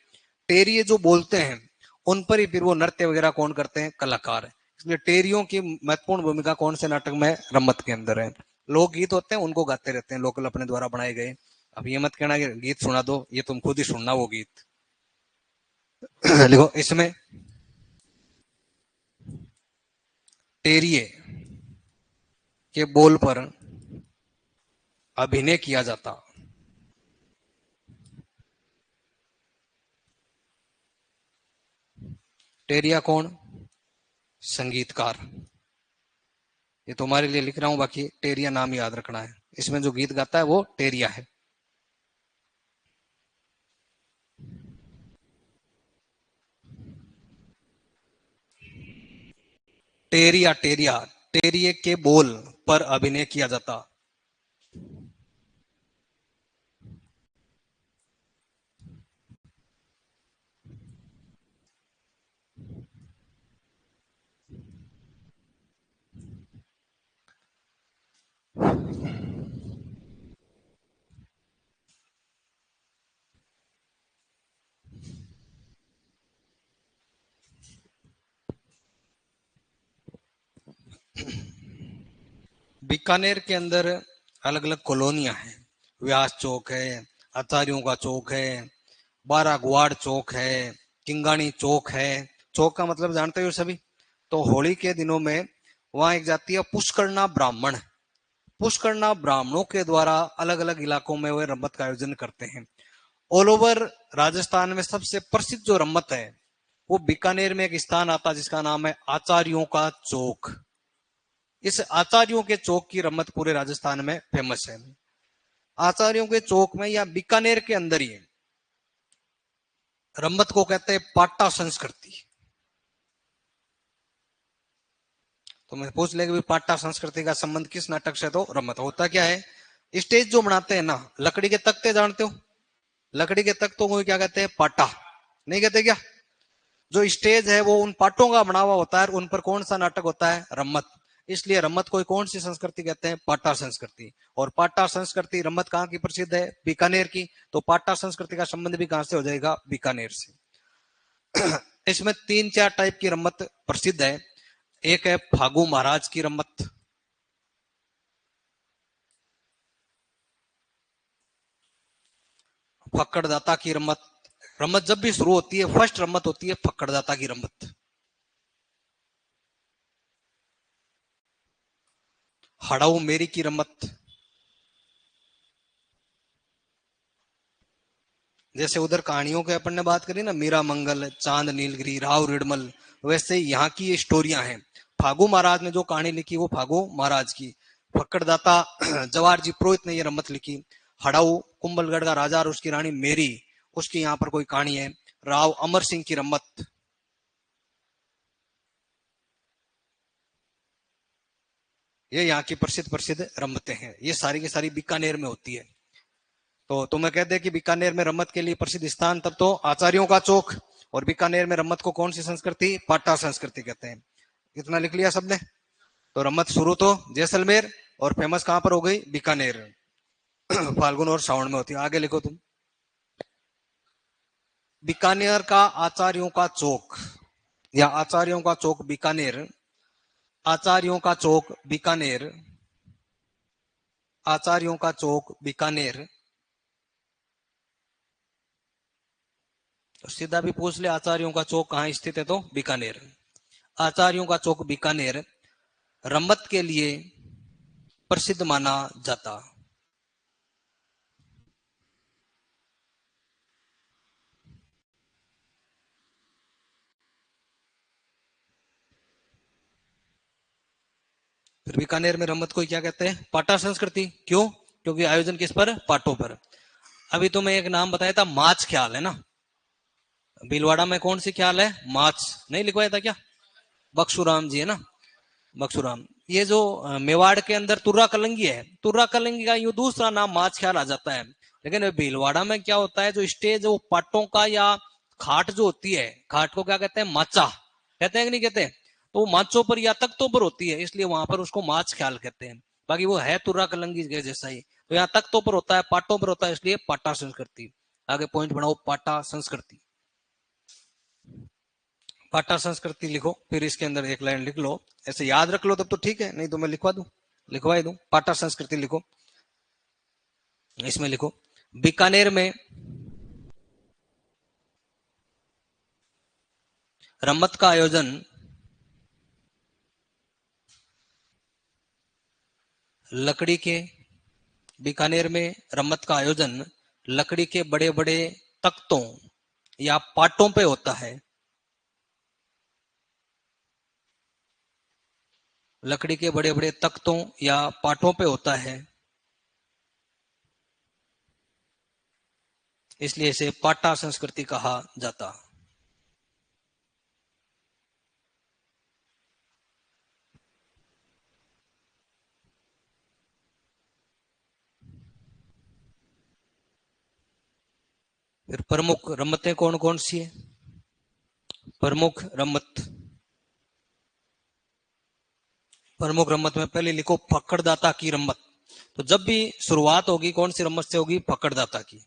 टेरिये जो बोलते हैं, उन पर ही फिर वो नृत्य वगैरह कौन करते हैं? कलाकार। इसलिए टेरियों की महत्वपूर्ण भूमिका कौन से नाटक में? रमत के अंदर है। लोक गीत होते हैं, उनको गाते रहते हैं लोकल, अपने द्वारा बनाए गए। अब ये मत कहना कि गीत सुना दो, ये तुम खुद ही सुनना वो गीत। लिखो इसमें। टेरिये के बोल पर अभिनय किया जाता। टेरिया कौन? संगीतकार। ये तुम्हारे लिए लिख रहा हूं, बाकी टेरिया नाम याद रखना है। इसमें जो गीत गाता है वो टेरिया है। टेरिया, टेरिया, टेरिये के बोल पर अभिनय किया जाता। बीकानेर के अंदर अलग अलग कॉलोनियां हैं। व्यास चौक है, आचार्यों का चौक है, बारा गुआड़ चौक है, किंगाणी चौक है। चौक का मतलब जानते हो सभी। तो होली के दिनों में वहां एक जाती है पुष्करना ब्राह्मण। पुष्करना ब्राह्मणों के द्वारा अलग अलग इलाकों में वे रम्मत का आयोजन करते हैं। ऑल ओवर राजस्थान में सबसे प्रसिद्ध जो रम्मत है वो बीकानेर में एक स्थान आता है जिसका नाम है आचार्यों का चौक। इस आचार्यों के चौक की रम्मत पूरे राजस्थान में फेमस है। आचार्यों के चौक में या बीकानेर के अंदर ही रम्मत को कहते हैं पाटा संस्कृति। तो मैं पूछ ले कि पाटा संस्कृति का संबंध किस नाटक से? तो रम्मत। होता क्या है, स्टेज जो बनाते हैं ना, लकड़ी के तख्ते जानते हो? लकड़ी के तख्तों को क्या कहते हैं? पाटा। नहीं कहते क्या? जो स्टेज है वो उन पाटों का बना हुआ होता है, उन पर कौन सा नाटक होता है? रम्मत। इसलिए रम्मत को कौन सी संस्कृति कहते हैं? पाटा संस्कृति। और पाटा संस्कृति रम्मत कहाँ की प्रसिद्ध है? बीकानेर की। तो पाटा संस्कृति का संबंध भी कहां से हो जाएगा? बीकानेर से। इसमें तीन चार टाइप की रम्मत प्रसिद्ध है। एक है फागू महाराज की रम्मत, फक्कड़दाता की रम्मत। रम्मत जब भी शुरू होती है, फर्स्ट रम्मत होती है फक्कड़दाता की रम्मत। हड़ाऊ मेरी की रम्मत। जैसे उधर कहानियों के अपन ने बात करी ना, मीरा मंगल, चांद नीलगिरी, राव रिडमल, वैसे यहाँ की ये स्टोरियां हैं। फागू महाराज ने जो कहानी लिखी वो फागू महाराज की। फक्कड़दाता जवाहर जी पुरोहित ने ये रम्मत लिखी। हड़ाऊ कुंभलगढ़ का राजा और उसकी रानी मेरी, उसकी यहाँ पर कोई कहानी है। राव अमर सिंह की रम्मत। ये यहाँ की प्रसिद्ध प्रसिद्ध रम्मतें हैं। ये सारी की सारी बीकानेर में होती है। तो तुम्हें कहते हैं कि बीकानेर में रम्मत के लिए प्रसिद्ध स्थान तब तो आचार्यों का चौक। और बीकानेर में रम्मत को कौन सी संस्कृति? पाटा संस्कृति कहते हैं। इतना लिख लिया सबने? तो रम्मत शुरू तो जैसलमेर और फेमस कहां पर हो गई? बीकानेर। फाल्गुन और श्रावण में होती है। आगे लिखो तुम। बीकानेर का आचार्यों का चौक या आचार्यों का चौक बीकानेर। आचार्यों का चौक बीकानेर। आचार्यों का चौक बीकानेर। तो सीधा भी पूछ ले आचार्यों का चौक कहाँ स्थित है, तो बीकानेर। आचार्यों का चौक बीकानेर रम्मत के लिए प्रसिद्ध माना जाता। फिर बीकानेर में रम्मत को क्या कहते हैं? पाटा संस्कृति। क्यों? क्योंकि आयोजन किस पर? पाटों पर। अभी तो मैं एक नाम बताया था, माच ख्याल है ना। भीलवाड़ा में कौन सी ख्याल है? माच। नहीं लिखवाया था क्या? बक्सुराम जी है ना, बक्सुराम। ये जो मेवाड़ के अंदर तुर्रा कलंगी है, तुर्रा कलंगी का यूं दूसरा नाम माच ख्याल आ जाता है। लेकिन भीलवाड़ा में क्या होता है, जो स्टेज वो पाटों का या खाट जो होती है, खाट को क्या कहते हैं? माचा कहते हैं कि नहीं कहते? तो वो माचों पर या तख्तों पर होती है, इसलिए वहां पर उसको माच ख्याल कहते हैं। बाकी वो है तुर्रा कलंगी के जैसा ही। तो यहाँ तख्तों पर होता है, पाटों पर होता है, इसलिए पाटा संस्कृति। आगे पॉइंट बनाओ, पाटा संस्कृति। पाटा संस्कृति लिखो, फिर इसके अंदर एक लाइन लिख लो। ऐसे याद रख लो तब तो ठीक है, नहीं तो मैं लिखवा दूं, लिखवा ही दूं। पाटा संस्कृति लिखो। इसमें लिखो, बीकानेर में रम्मत का आयोजन लकड़ी के बीकानेर में रम्मत का आयोजन लकड़ी के बड़े बड़े तख्तों या पाटों पे होता है। लकड़ी के बड़े बड़े तख्तों या पाटों पे होता है, इसलिए इसे पाटा संस्कृति कहा जाता। फिर प्रमुख रम्मतें कौन कौन सी है? प्रमुख रम्मत, प्रमुख रम्मत में पहले लिखो फक्कड़दाता की रम्मत। तो जब भी शुरुआत होगी कौन सी रम्मत से होगी? फक्कड़दाता की।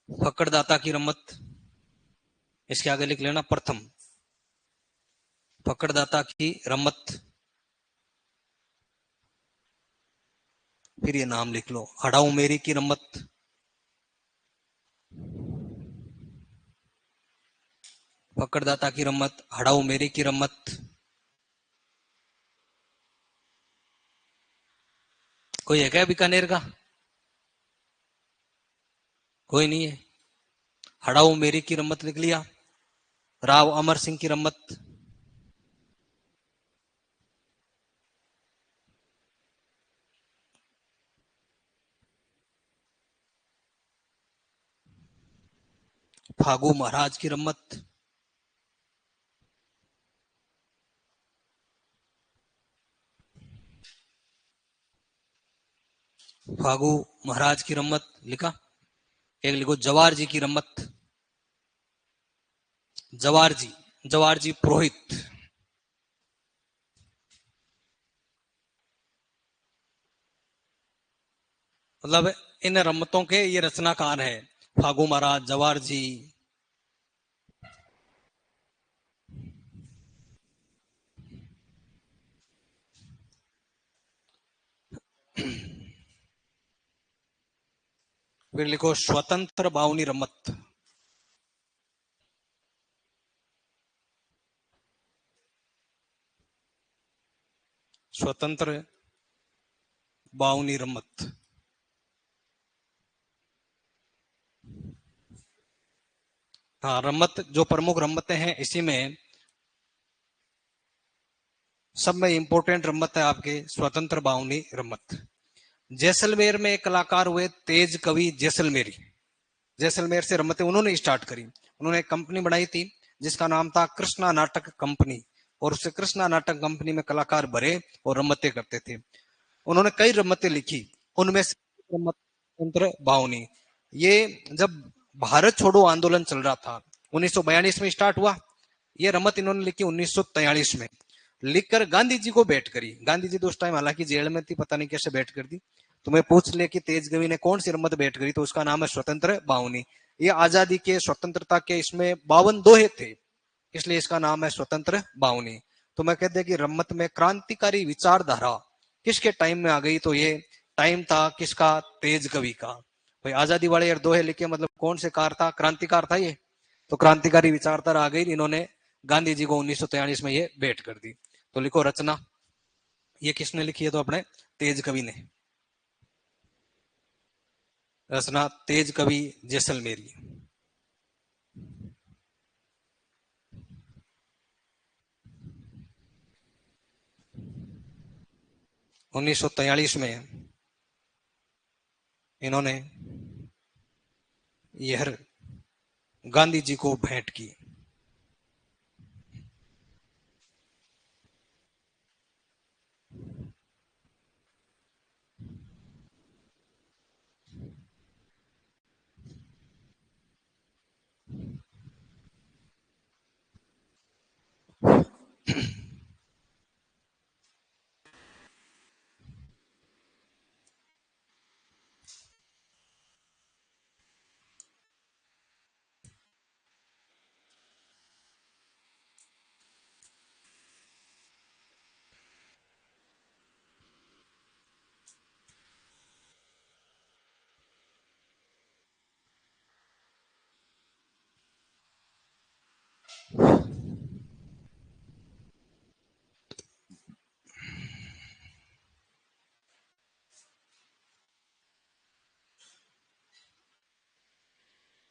फक्कड़दाता की रम्मत, इसके आगे लिख लेना प्रथम। फक्कड़दाता की रम्मत, फिर ये नाम लिख लो हड़ाऊ मेरी की रम्मत। फक्कड़दाता की रम्मत, हड़ाऊ मेरी की रम्मत। कोई है क्या बीकानेर का? कोई नहीं है। हड़ाऊ मेरी की रम्मत लिख लिया। राव अमर सिंह की रम्मत, फागू महाराज की रम्मत, फागू महाराज की रम्मत लिखा। एक लिखो जवार जी की रम्मत। जवार जी, जवार जी पुरोहित। मतलब इन रम्मतों के ये रचनाकार है, फागू महाराज, जवार जी। फिर लिखो स्वतंत्र बाउनी रम्मत। स्वतंत्र बाउनी रम्मत। हाँ, रम्मत जो प्रमुख रम्मतें हैं इसी में सब में इंपॉर्टेंट रम्मत है आपके स्वतंत्र बाउनी रम्मत। जैसलमेर में एक कलाकार हुए तेज कवि जैसलमेरी। जैसलमेर से रम्मतें उन्होंने स्टार्ट करी। उन्होंने एक कंपनी बनाई थी जिसका नाम था कृष्णा नाटक कंपनी, और उससे कृष्णा नाटक कंपनी में कलाकार भरे और रम्मतें करते थे। उन्होंने कई रम्मतें लिखी, उनमें से रम्मत स्वतंत्र बाउनी। ये जब भारत छोड़ो आंदोलन चल रहा था 1942 में स्टार्ट हुआ, ये रमत इन्होंने लिखी 1943 में। लिखकर गांधी जी को भेंट करी। गांधी जी तो उस टाइम हालांकि जेल में थी, पता नहीं कैसे भेंट कर दी। तुम्हें पूछ ले कि तेज कवि ने कौन सी रमत भेंट करी, तो उसका नाम है स्वतंत्र बाउनी। ये आजादी के स्वतंत्रता के इसमें 52 दोहे थे, इसलिए इसका नाम है स्वतंत्र बाउनी। तो मैं कहते हैं कि रम्मत में क्रांतिकारी विचारधारा किसके टाइम में आ गई, तो ये टाइम था किसका? तेज कवि का। भाई आजादी वाले यार दोहे लिखे, मतलब कौन से कार था? क्रांतिकार था ये। तो क्रांतिकारी विचारधारा आ गई, इन्होंने गांधी जी को 1943 में ये भेंट कर दी। तो लिखो रचना, ये किसने लिखी है? तो अपने तेज कवि ने। रचना तेज कवि जैसलमेरी, 1943 में इन्होंने यह गांधी जी को भेंट की।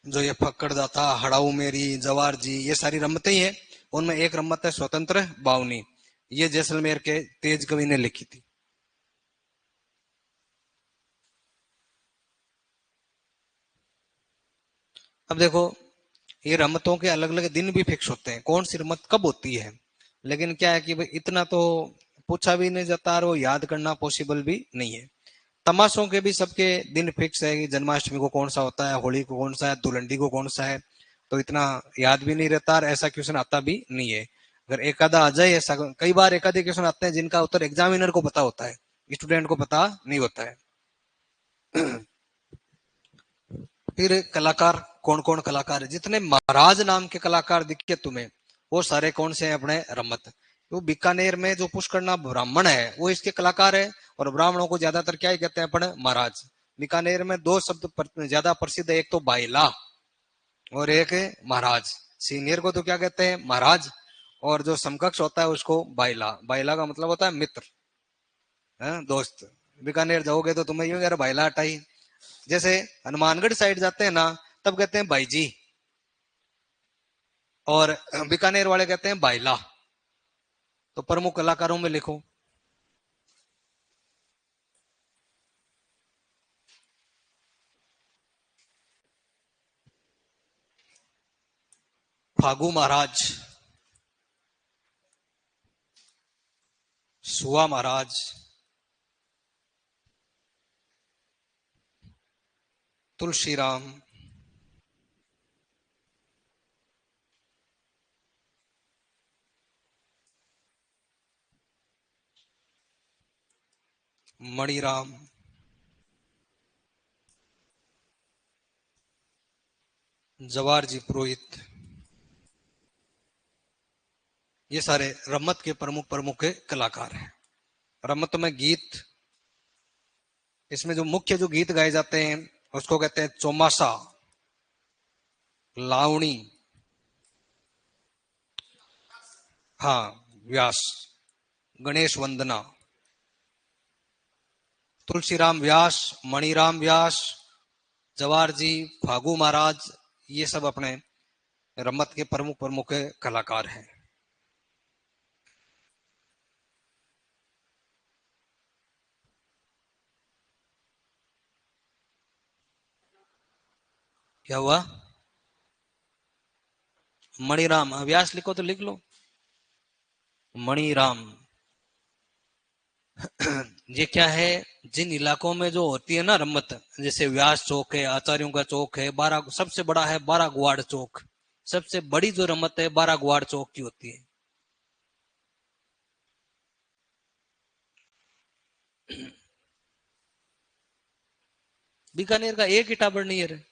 जो ये फक्कड़ दाता, हड़ाऊ मेरी, जवार जी, ये सारी रमतें ही है। उनमें एक रमत है स्वतंत्र बावनी, ये जैसलमेर के तेज कवि ने लिखी थी। अब देखो, ये रमतों के अलग अलग दिन भी फिक्स होते हैं, कौन सी रमत कब होती है। लेकिन क्या है कि भाई इतना तो पूछा भी नहीं जाता और वो याद करना पॉसिबल भी नहीं है। तमाशों के भी सबके दिन फिक्स है कि जन्माष्टमी को कौन सा होता है, होली को कौन सा है, धुलंडी को कौन सा है। तो इतना याद भी नहीं रहता और ऐसा क्वेश्चन आता भी नहीं है। अगर एक आधा आ जाए, ऐसा कई बार एक आधे क्वेश्चन आते हैं जिनका उत्तर एग्जामिनर को पता होता है, स्टूडेंट को पता नहीं होता है। फिर कलाकार, कौन कौन कलाकार है, जितने महाराज नाम के कलाकार दिखे तुम्हें, वो सारे कौन से हैं अपने रमत। तो बीकानेर में जो पुष्करना ब्राह्मण है वो इसके कलाकार है, और ब्राह्मणों को ज्यादातर क्या ही कहते हैं अपने महाराज। बीकानेर में दो शब्द ज्यादा प्रसिद्ध है, एक तो बाइला और एक है महाराज। सीनियर को तो क्या कहते हैं, महाराज, और जो समकक्ष होता है उसको बाइला। बाइला का मतलब होता है मित्र, है दोस्त। बीकानेर जाओगे तो तुम्हें यूं यार बाइला हटाई। जैसे हनुमानगढ़ साइड जाते हैं ना, तब कहते हैं भाई जी, और बीकानेर वाले कहते हैं बाइला। तो प्रमुख कलाकारों में लिखो। फागू महाराज, सुआ महाराज, तुलसी राम, मणिराम, जवार जी पुरोहित, ये सारे रमत के प्रमुख प्रमुख कलाकार हैं। रमत में गीत, इसमें जो मुख्य जो गीत गाए जाते हैं उसको कहते हैं चौमासा, लावणी, हाँ, व्यास, गणेश वंदना, तुलसीराम व्यास, मणिराम व्यास, जवार जी, फागू महाराज, ये सब अपने रमत के प्रमुख प्रमुख कलाकार हैं। क्या हुआ, मणिराम, व्यास लिखो तो लिख लो, मणिराम। ये क्या है, जिन इलाकों में जो होती है ना रमत, जैसे व्यास चौक है, आचार्यों का चौक है, बारह सबसे बड़ा है, बारह गुआड़ चौक, सबसे बड़ी जो रमत है बारह गुआड़ चौक की होती है। बीकानेर का एक ही टाबर नहीं है।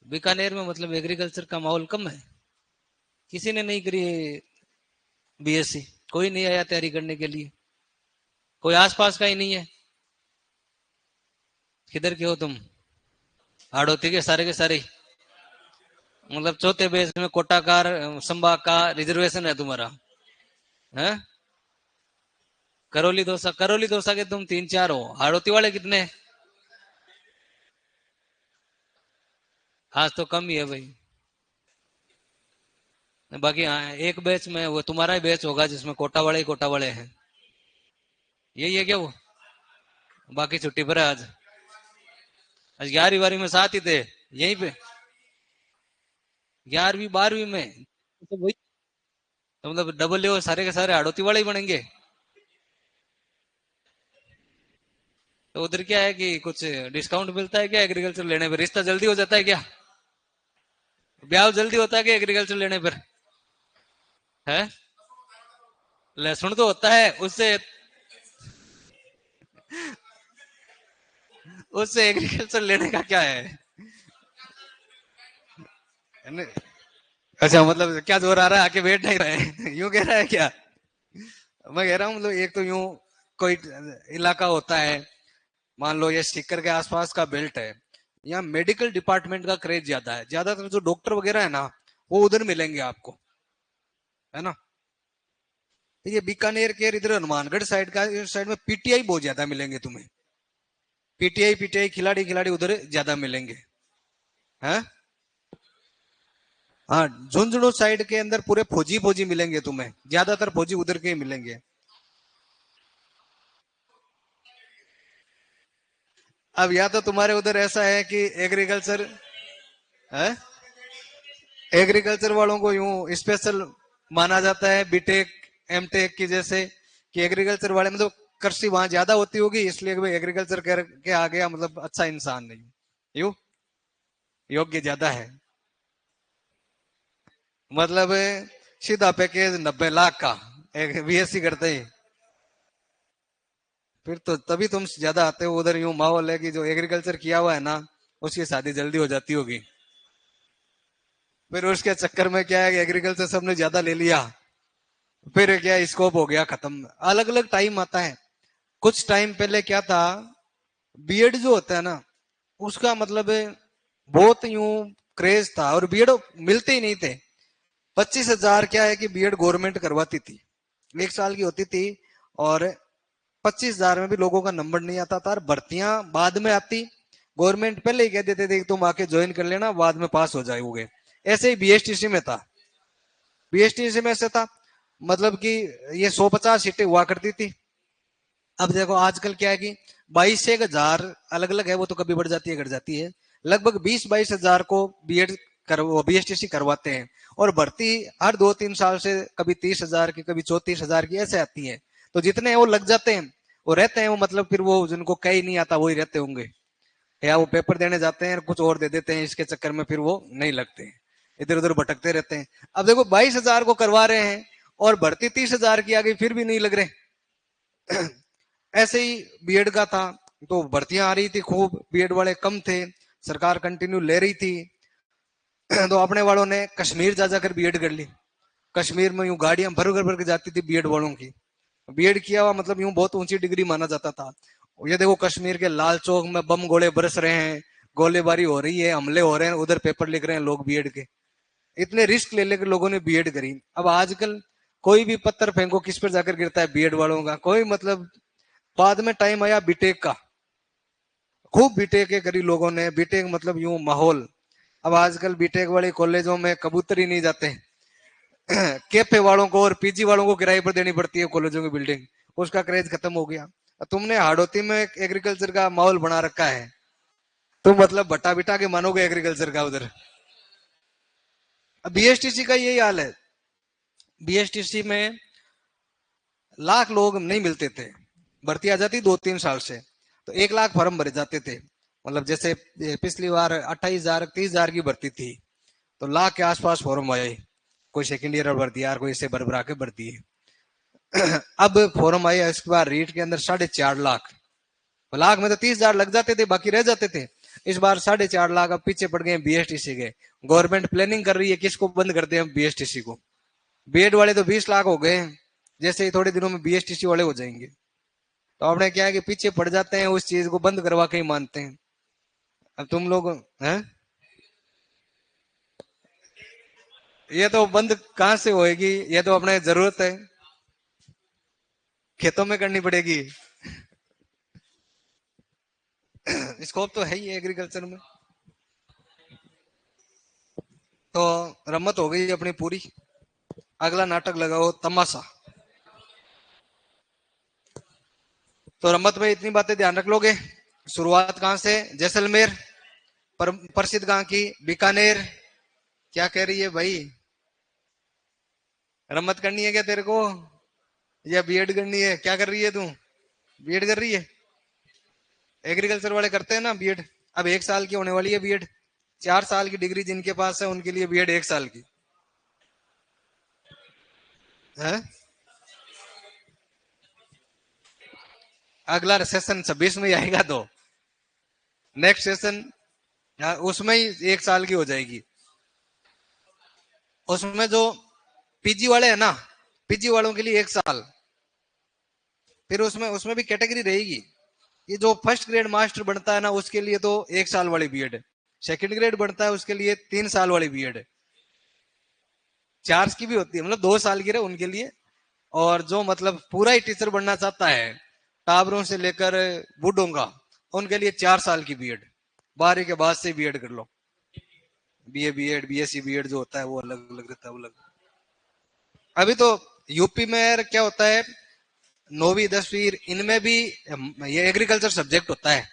बीकानेर में मतलब एग्रीकल्चर का माहौल कम है, किसी ने नहीं करी बीएससी, कोई नहीं आया तैयारी करने के लिए, कोई आसपास का ही नहीं है। किधर के हो तुम, हाड़ौती के सारे, मतलब चौथे बेस में कोटा का, संभा का रिजर्वेशन है तुम्हारा, है। करौली दौसा के तुम तीन चार हो, हाड़ौती वाले कितने। आज तो कम ही है भाई। बाकी हाँ, एक बैच में वो तुम्हारा ही बैच होगा जिसमें कोटा वाले हैं। यही है क्या वो, बाकी छुट्टी पर है आज। आज 11वीं 12वीं में साथ ही थे यहीं पे, 11वीं 12वीं में तो वही, तो मतलब डबल ले सारे के सारे हाड़ौती वाले ही बनेंगे। तो उधर क्या है कि कुछ डिस्काउंट मिलता है क्या एग्रीकल्चर लेने पर, रिश्ता जल्दी हो जाता है क्या, ब्याह जल्दी होता है क्या एग्रीकल्चर लेने पर, है। लहसुन तो होता है उससे, उससे एग्रीकल्चर लेने का क्या है। अच्छा, मतलब क्या जोर आ रहा है, आके बैठ नहीं रहे यूं कह रहा है क्या। मैं कह रहा हूँ मतलब एक तो यूं कोई इलाका होता है, मान लो ये सीकर के आसपास का बेल्ट है, यहाँ मेडिकल डिपार्टमेंट का क्रेज ज्यादा है, ज्यादातर जो डॉक्टर वगैरह है ना वो उधर मिलेंगे आपको, है ना। तो ये बीकानेर के इधर हनुमानगढ़ साइड का, इस साइड में पीटीआई बहुत ज्यादा मिलेंगे तुम्हें, पीटीआई पीटीआई खिलाड़ी खिलाड़ी उधर ज्यादा मिलेंगे। है। हाँ, झुंझुनू साइड के अंदर पूरे फौजी फौजी मिलेंगे तुम्हें, ज्यादातर फौजी उधर के ही मिलेंगे। अब या तो तुम्हारे उधर ऐसा है कि एग्रीकल्चर है, एग्रीकल्चर वालों को यूं स्पेशल माना जाता है, बीटेक एमटेक की जैसे, कि एग्रीकल्चर वाले मतलब कृषि वहां ज्यादा होती होगी इसलिए भाई एग्रीकल्चर के आ गया मतलब अच्छा इंसान नहीं, यू योग्य ज्यादा है। मतलब सीधा पैकेज 90 लाख का एक बीएससी करते ही, फिर तो तभी तुम ज्यादा आते हो उधर। यूं माहौल है कि जो एग्रीकल्चर किया हुआ है ना उसकी शादी जल्दी हो जाती होगी। फिर उसके चक्कर में क्या है कि एग्रीकल्चर सबने ज्यादा ले लिया, फिर क्या स्कोप हो गया खत्म। अलग अलग टाइम आता है। कुछ टाइम पहले क्या था, बीएड जो होता है ना उसका मतलब बहुत यूं क्रेज था और बीएड मिलते ही नहीं थे। 25,000 क्या है कि बीएड गवर्नमेंट करवाती थी, 1 साल की होती थी, और 25,000 में भी लोगों का नंबर नहीं आता था और भर्तियां बाद में आती। गवर्नमेंट पहले ही कह देते थे कि तुम आके ज्वाइन कर लेना, बाद में पास हो जाओगे। ऐसे ही बीएसटीसी में था, बीएसटीसी में ऐसे था, मतलब कि ये 150 सीटें हुआ करती थी। अब देखो आजकल क्या है कि 22 से 1,000 अलग अलग है, वो तो कभी बढ़ जाती है घट जाती है। लगभग 20-22 हजार को बीएड कर बीएसटीसी करवाते हैं, और भर्ती हर 2-3 साल से कभी 30,000 की कभी 34,000 की ऐसे आती है। तो जितने वो लग जाते हैं वो रहते हैं, वो मतलब फिर वो जिनको कहीं नहीं आता वही रहते होंगे, या वो पेपर देने जाते हैं कुछ और दे देते हैं, इसके चक्कर में फिर वो नहीं लगते हैं, इधर उधर भटकते रहते हैं। अब देखो 22,000 को करवा रहे हैं और भर्ती 30,000 की आ गई फिर भी नहीं लग रहे। ऐसे ही बीएड का था, तो भर्तियां आ रही थी खूब, बीएड वाले कम थे, सरकार कंटिन्यू ले रही थी। तो अपने वालों ने कश्मीर जा जाकर बीएड कर ली। कश्मीर में यूं गाड़ियां भर भर भर के जाती थी बीएड वालों की। बीएड किया हुआ मतलब यूं बहुत ऊंची डिग्री माना जाता था। ये देखो कश्मीर के लाल चौक में बम गोले बरस रहे हैं, गोलीबारी हो रही है, हमले हो रहे हैं, उधर पेपर लिख रहे हैं लोग बीएड के। इतने रिस्क ले लेकर लोगों ने बीएड करी। अब आजकल कोई भी पत्थर फेंको किस पर जाकर गिरता है, बीएड वालों का कोई मतलब। बाद में टाइम आया बीटेक का, खूब बीटेक करी लोगों ने, बीटेक मतलब यूं माहौल। अब आजकल बीटेक वाले कॉलेजों में कबूतर ही नहीं जाते। कैफे वालों को और पीजी वालों को किराए पर देनी पड़ती है कॉलेजों की बिल्डिंग, उसका क्रेज खत्म हो गया। तुमने हाड़ोती में एग्रीकल्चर का माहौल बना रखा है, तुम मतलब भट्टा बिठा के मानोगे एग्रीकल्चर का उधर। अब बीएसटीसी का यही हाल है। बीएसटीसी में लाख लोग नहीं मिलते थे, भर्ती आ जाती 2-3 साल से, तो 1 लाख फॉर्म भरे जाते थे। मतलब जैसे पिछली बार 28,000 30,000 की भर्ती थी, तो लाख के आसपास फॉर्म आए। कोई सेकंड ईयर भर दिया, कोई इसे भर भरा के भर दिए। अब फॉर्म आया इसके बाद रीट के अंदर 4.5 लाख। लाख में तो 30,000 लग जाते थे, बाकी रह जाते थे। इस बार 4.5 लाख अब पीछे पड़ गए बीएसटीसी के। गवर्नमेंट प्लानिंग कर रही है किसको बंद कर दे बीएसटीसी को। बीएड वाले तो 20 लाख हो गए, जैसे ही थोड़े दिनों में बीएसटीसी वाले हो जाएंगे। तो आपने क्या है कि पीछे पड़ जाते हैं, उस चीज को बंद करवा के ही मानते हैं। अब तुम लोग हैं, ये तो बंद कहां से होएगी, ये तो अपने जरूरत है, खेतों में करनी पड़ेगी। स्कोप तो है ही एग्रीकल्चर में। तो रम्मत हो गई अपनी पूरी, अगला नाटक लगाओ तमाशा। तो रम्मत में इतनी बातें ध्यान रख लोगे। शुरुआत कहां से, जैसलमेर, प्रसिद्ध कहां की, बीकानेर। क्या कह रही है भाई, रम्मत करनी है क्या तेरे को, या बीएड करनी है, क्या कर रही है तू, बीएड कर रही है। एग्रीकल्चर वाले करते हैं ना बीएड। अब 1 साल की होने वाली है बीएड, 4 साल की डिग्री जिनके पास है उनके लिए बीएड 1 साल की है। अगला सेशन 26 में ही आएगा, तो नेक्स्ट सेशन उसमें ही 1 साल की हो जाएगी। उसमें जो पीजी वाले हैं ना, पीजी वालों के लिए 1 साल। फिर उसमें उसमें भी कैटेगरी रहेगी। ये जो फर्स्ट ग्रेड मास्टर बनता है ना उसके लिए तो 1 साल वाली बीएड है। सेकंड ग्रेड बनता है उसके लिए 3 साल वाली बीएड है। चार्ज की भी होती है, मतलब 2 साल की रहे उनके लिए। और जो मतलब पूरा ही टीचर बनना चाहता है, टाबरों से लेकर बूढ़ों का, उनके लिए 4 साल की बीएड, 12वीं के बाद से बीएड कर लो। बीए बीएड बीएससी बीएड जो होता है वो अलग अलग रहता है, वो अलग। अभी तो यूपी में यार क्या होता है, 9वीं 10वीं इनमें भी ये एग्रीकल्चर सब्जेक्ट होता है।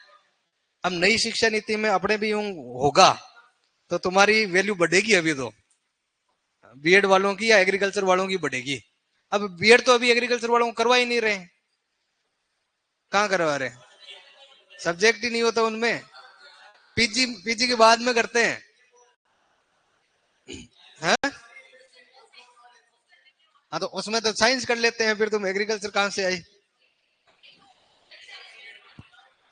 अब नई शिक्षा नीति में अपने भी यूं होगा तो तुम्हारी वैल्यू बढ़ेगी। अभी तो बीएड वालों की या एग्रीकल्चर वालों की बढ़ेगी। अब बीएड तो अभी एग्रीकल्चर वालों को करवा ही नहीं रहे, कहाँ करवा रहे, सब्जेक्ट ही नहीं होता उनमें। पीजी पीजी के बाद में करते हैं, हैं? हाँ तो उसमें तो साइंस कर लेते हैं, फिर तुम एग्रीकल्चर कहाँ से आई।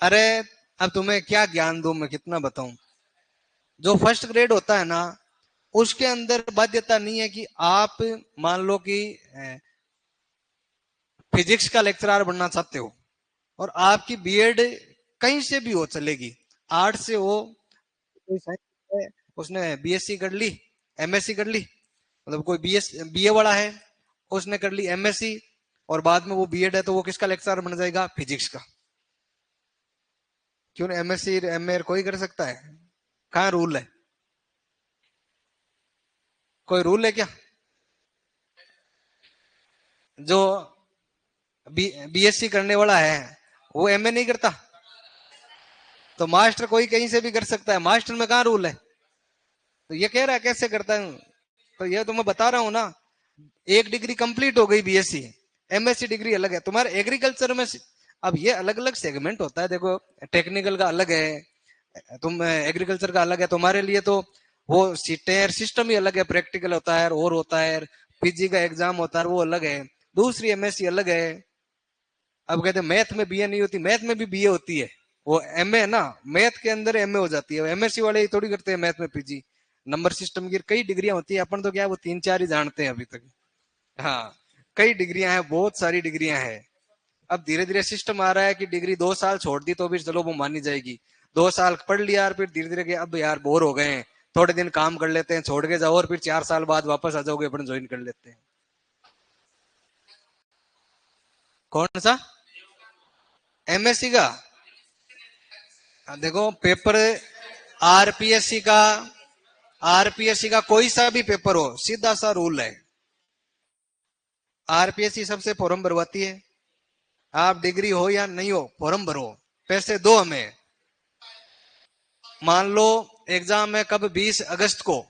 अरे अब तुम्हें क्या ज्ञान दूं मैं, कितना बताऊं। जो फर्स्ट ग्रेड होता है ना, उसके अंदर बाध्यता नहीं है कि आप मान लो कि फिजिक्स का लेक्चरर बनना चाहते हो और आपकी बीएड कहीं से भी हो चलेगी, आर्ट से हो, कोई साइंस है, उसने बीएससी कर ली, एमएससी कर ली, मतलब कोई बीएस बीए वाला है, उसने कर ली एमएससी, और बाद में वो बीएड है तो वो किसका लेक्चरर बन जाएगा, फिजिक्स का। क्यों एमएससी एमए कोई कर सकता है, कहाँ रूल है, कोई रूल है क्या। जो बीएससी करने वाला है वो एमए नहीं करता, तो मास्टर कोई कहीं से भी कर सकता है, मास्टर में कहाँ रूल है। तो ये कह रहा है कैसे करता है, तो ये तो मैं बता रहा हूं ना, एक डिग्री कंप्लीट हो गई बीएससी, एमएससी डिग्री अलग है तुम्हारे एग्रीकल्चर में। अब ये अलग अलग सेगमेंट होता है, देखो टेक्निकल का अलग है, तुम एग्रीकल्चर का अलग है, तुम्हारे लिए तो वो टेर सिस्टम ही अलग है, प्रैक्टिकल होता है और होता है, पीजी का एग्जाम होता है वो अलग है, दूसरी एमएससी अलग है। अब कहते हैं मैथ में बीए नहीं होती, मैथ में भी बीए होती है, वो एमए है ना, मैथ के अंदर एमए हो जाती है, एमएससी वाले ही थोड़ी करते हैं मैथ में पीजी। नंबर सिस्टम की कई डिग्रियां होती है, अपन तो क्या वो 3 4 ही जानते हैं अभी तक। हाँ, कई डिग्रियां हैं, बहुत सारी डिग्रियां हैं। अब धीरे धीरे सिस्टम आ रहा है कि डिग्री 2 साल छोड़ दी तो भी चलो वो मानी जाएगी, 2 साल पढ़ लिया यार, फिर धीरे धीरे अब यार बोर हो गए हैं, थोड़े दिन काम कर लेते हैं, छोड़ के जाओ और फिर 4 साल बाद वापस आ जाओगे, अपन ज्वाइन कर लेते हैं। कौन सा, एमएससी का। देखो पेपर आरपीएससी का, आरपीएससी का कोई सा भी पेपर हो, सीधा सा रूल है, आरपीएससी सबसे फॉर्म भरवाती है, आप डिग्री हो या नहीं हो फॉर्म भरो, पैसे दो हमें। मान लो एग्जाम है कब, 20 अगस्त को,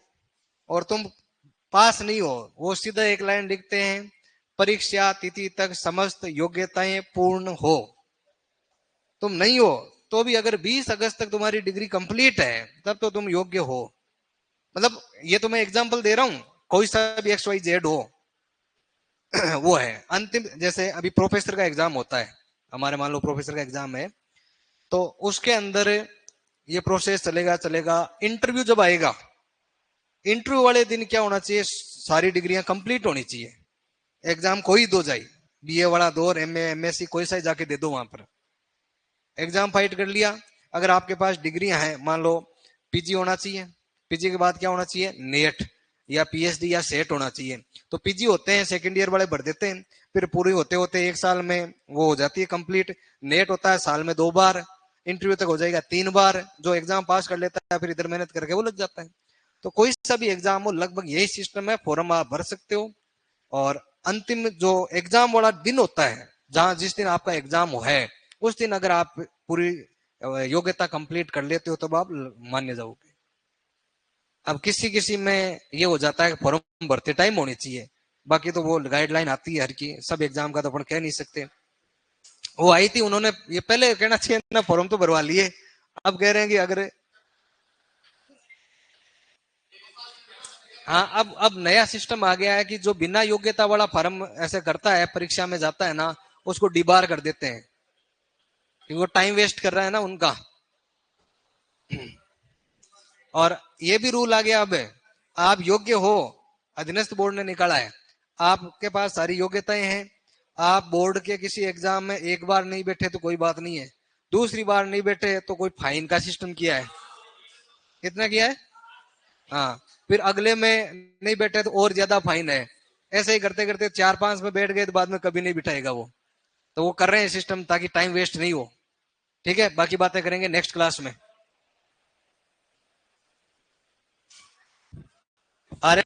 और तुम पास नहीं हो, वो सीधा एक लाइन लिखते हैं, परीक्षा तिथि तक समस्त योग्यताएं पूर्ण हो। तुम नहीं हो तो भी अगर 20 अगस्त तक तुम्हारी डिग्री कंप्लीट है तब तो तुम योग्य हो। मतलब ये तो मैं एग्जांपल दे रहा हूं, कोई सा भी एक्स वाई जेड हो वो है अंतिम। जैसे अभी प्रोफेसर का एग्जाम होता है, हमारे मान लो प्रोफेसर का एग्जाम है, तो उसके अंदर ये प्रोसेस चलेगा चलेगा, इंटरव्यू जब आएगा, इंटरव्यू वाले दिन क्या होना चाहिए, सारी डिग्रियां कंप्लीट होनी चाहिए, एग्जाम कोई दो जाए, बीए वाला दो और एमए एमएससी कोई सा जाके दे दो वहां पर, एग्जाम फाइट कर लिया। अगर आपके पास डिग्रियां हैं, मान लो पीजी होना चाहिए, पीजी के बाद क्या होना चाहिए, नेट या पीएचडी या सेट होना चाहिए। तो पीजी होते हैं सेकंड ईयर वाले भर देते हैं, फिर पूरी होते होते 1 साल में वो हो जाती है कंप्लीट। नेट होता है साल में 2 बार, इंटरव्यू तक हो जाएगा 3 बार, जो एग्जाम पास कर लेता है फिर इधर मेहनत करके वो लग जाता है। तो कोई सा भी एग्जाम हो लगभग यही सिस्टम है, फॉर्म आप भर सकते हो, और अंतिम जो एग्जाम वाला दिन होता है, जहां जिस दिन आपका एग्जाम है, उस दिन अगर आप पूरी योग्यता कंप्लीट कर लेते हो तब आप मान्य जाओगे। अब किसी किसी में ये हो जाता है फॉर्म भरते टाइम होनी चाहिए, बाकी तो वो गाइडलाइन आती है हर की, सब एग्जाम का तो अपन कह नहीं सकते। वो आई थी, उन्होंने ये पहले कहना चाहिए ना, फॉर्म तो भरवा लिए, अब कह रहे हैं कि अगर, हाँ अब नया सिस्टम आ गया है कि जो बिना योग्यता वाला फॉर्म ऐसे करता है, परीक्षा में जाता है ना, उसको डिबार कर देते हैं, क्योंकि वो टाइम वेस्ट कर रहा है ना उनका। और ये भी रूल आ गया अब, आप योग्य हो, अधीनस्थ बोर्ड ने निकाला है, आपके पास सारी योग्यताएं हैं, आप बोर्ड के किसी एग्जाम में एक बार नहीं बैठे तो कोई बात नहीं है, दूसरी बार नहीं बैठे तो कोई फाइन का सिस्टम किया है। कितना किया है, हाँ, फिर अगले में नहीं बैठे तो और ज्यादा फाइन है। ऐसे ही करते करते 4 5 में बैठ गए तो बाद में कभी नहीं बिठाएगा वो। तो वो कर रहे हैं सिस्टम ताकि टाइम वेस्ट नहीं हो। ठीक है, बाकी बातें करेंगे नेक्स्ट क्लास में। अरे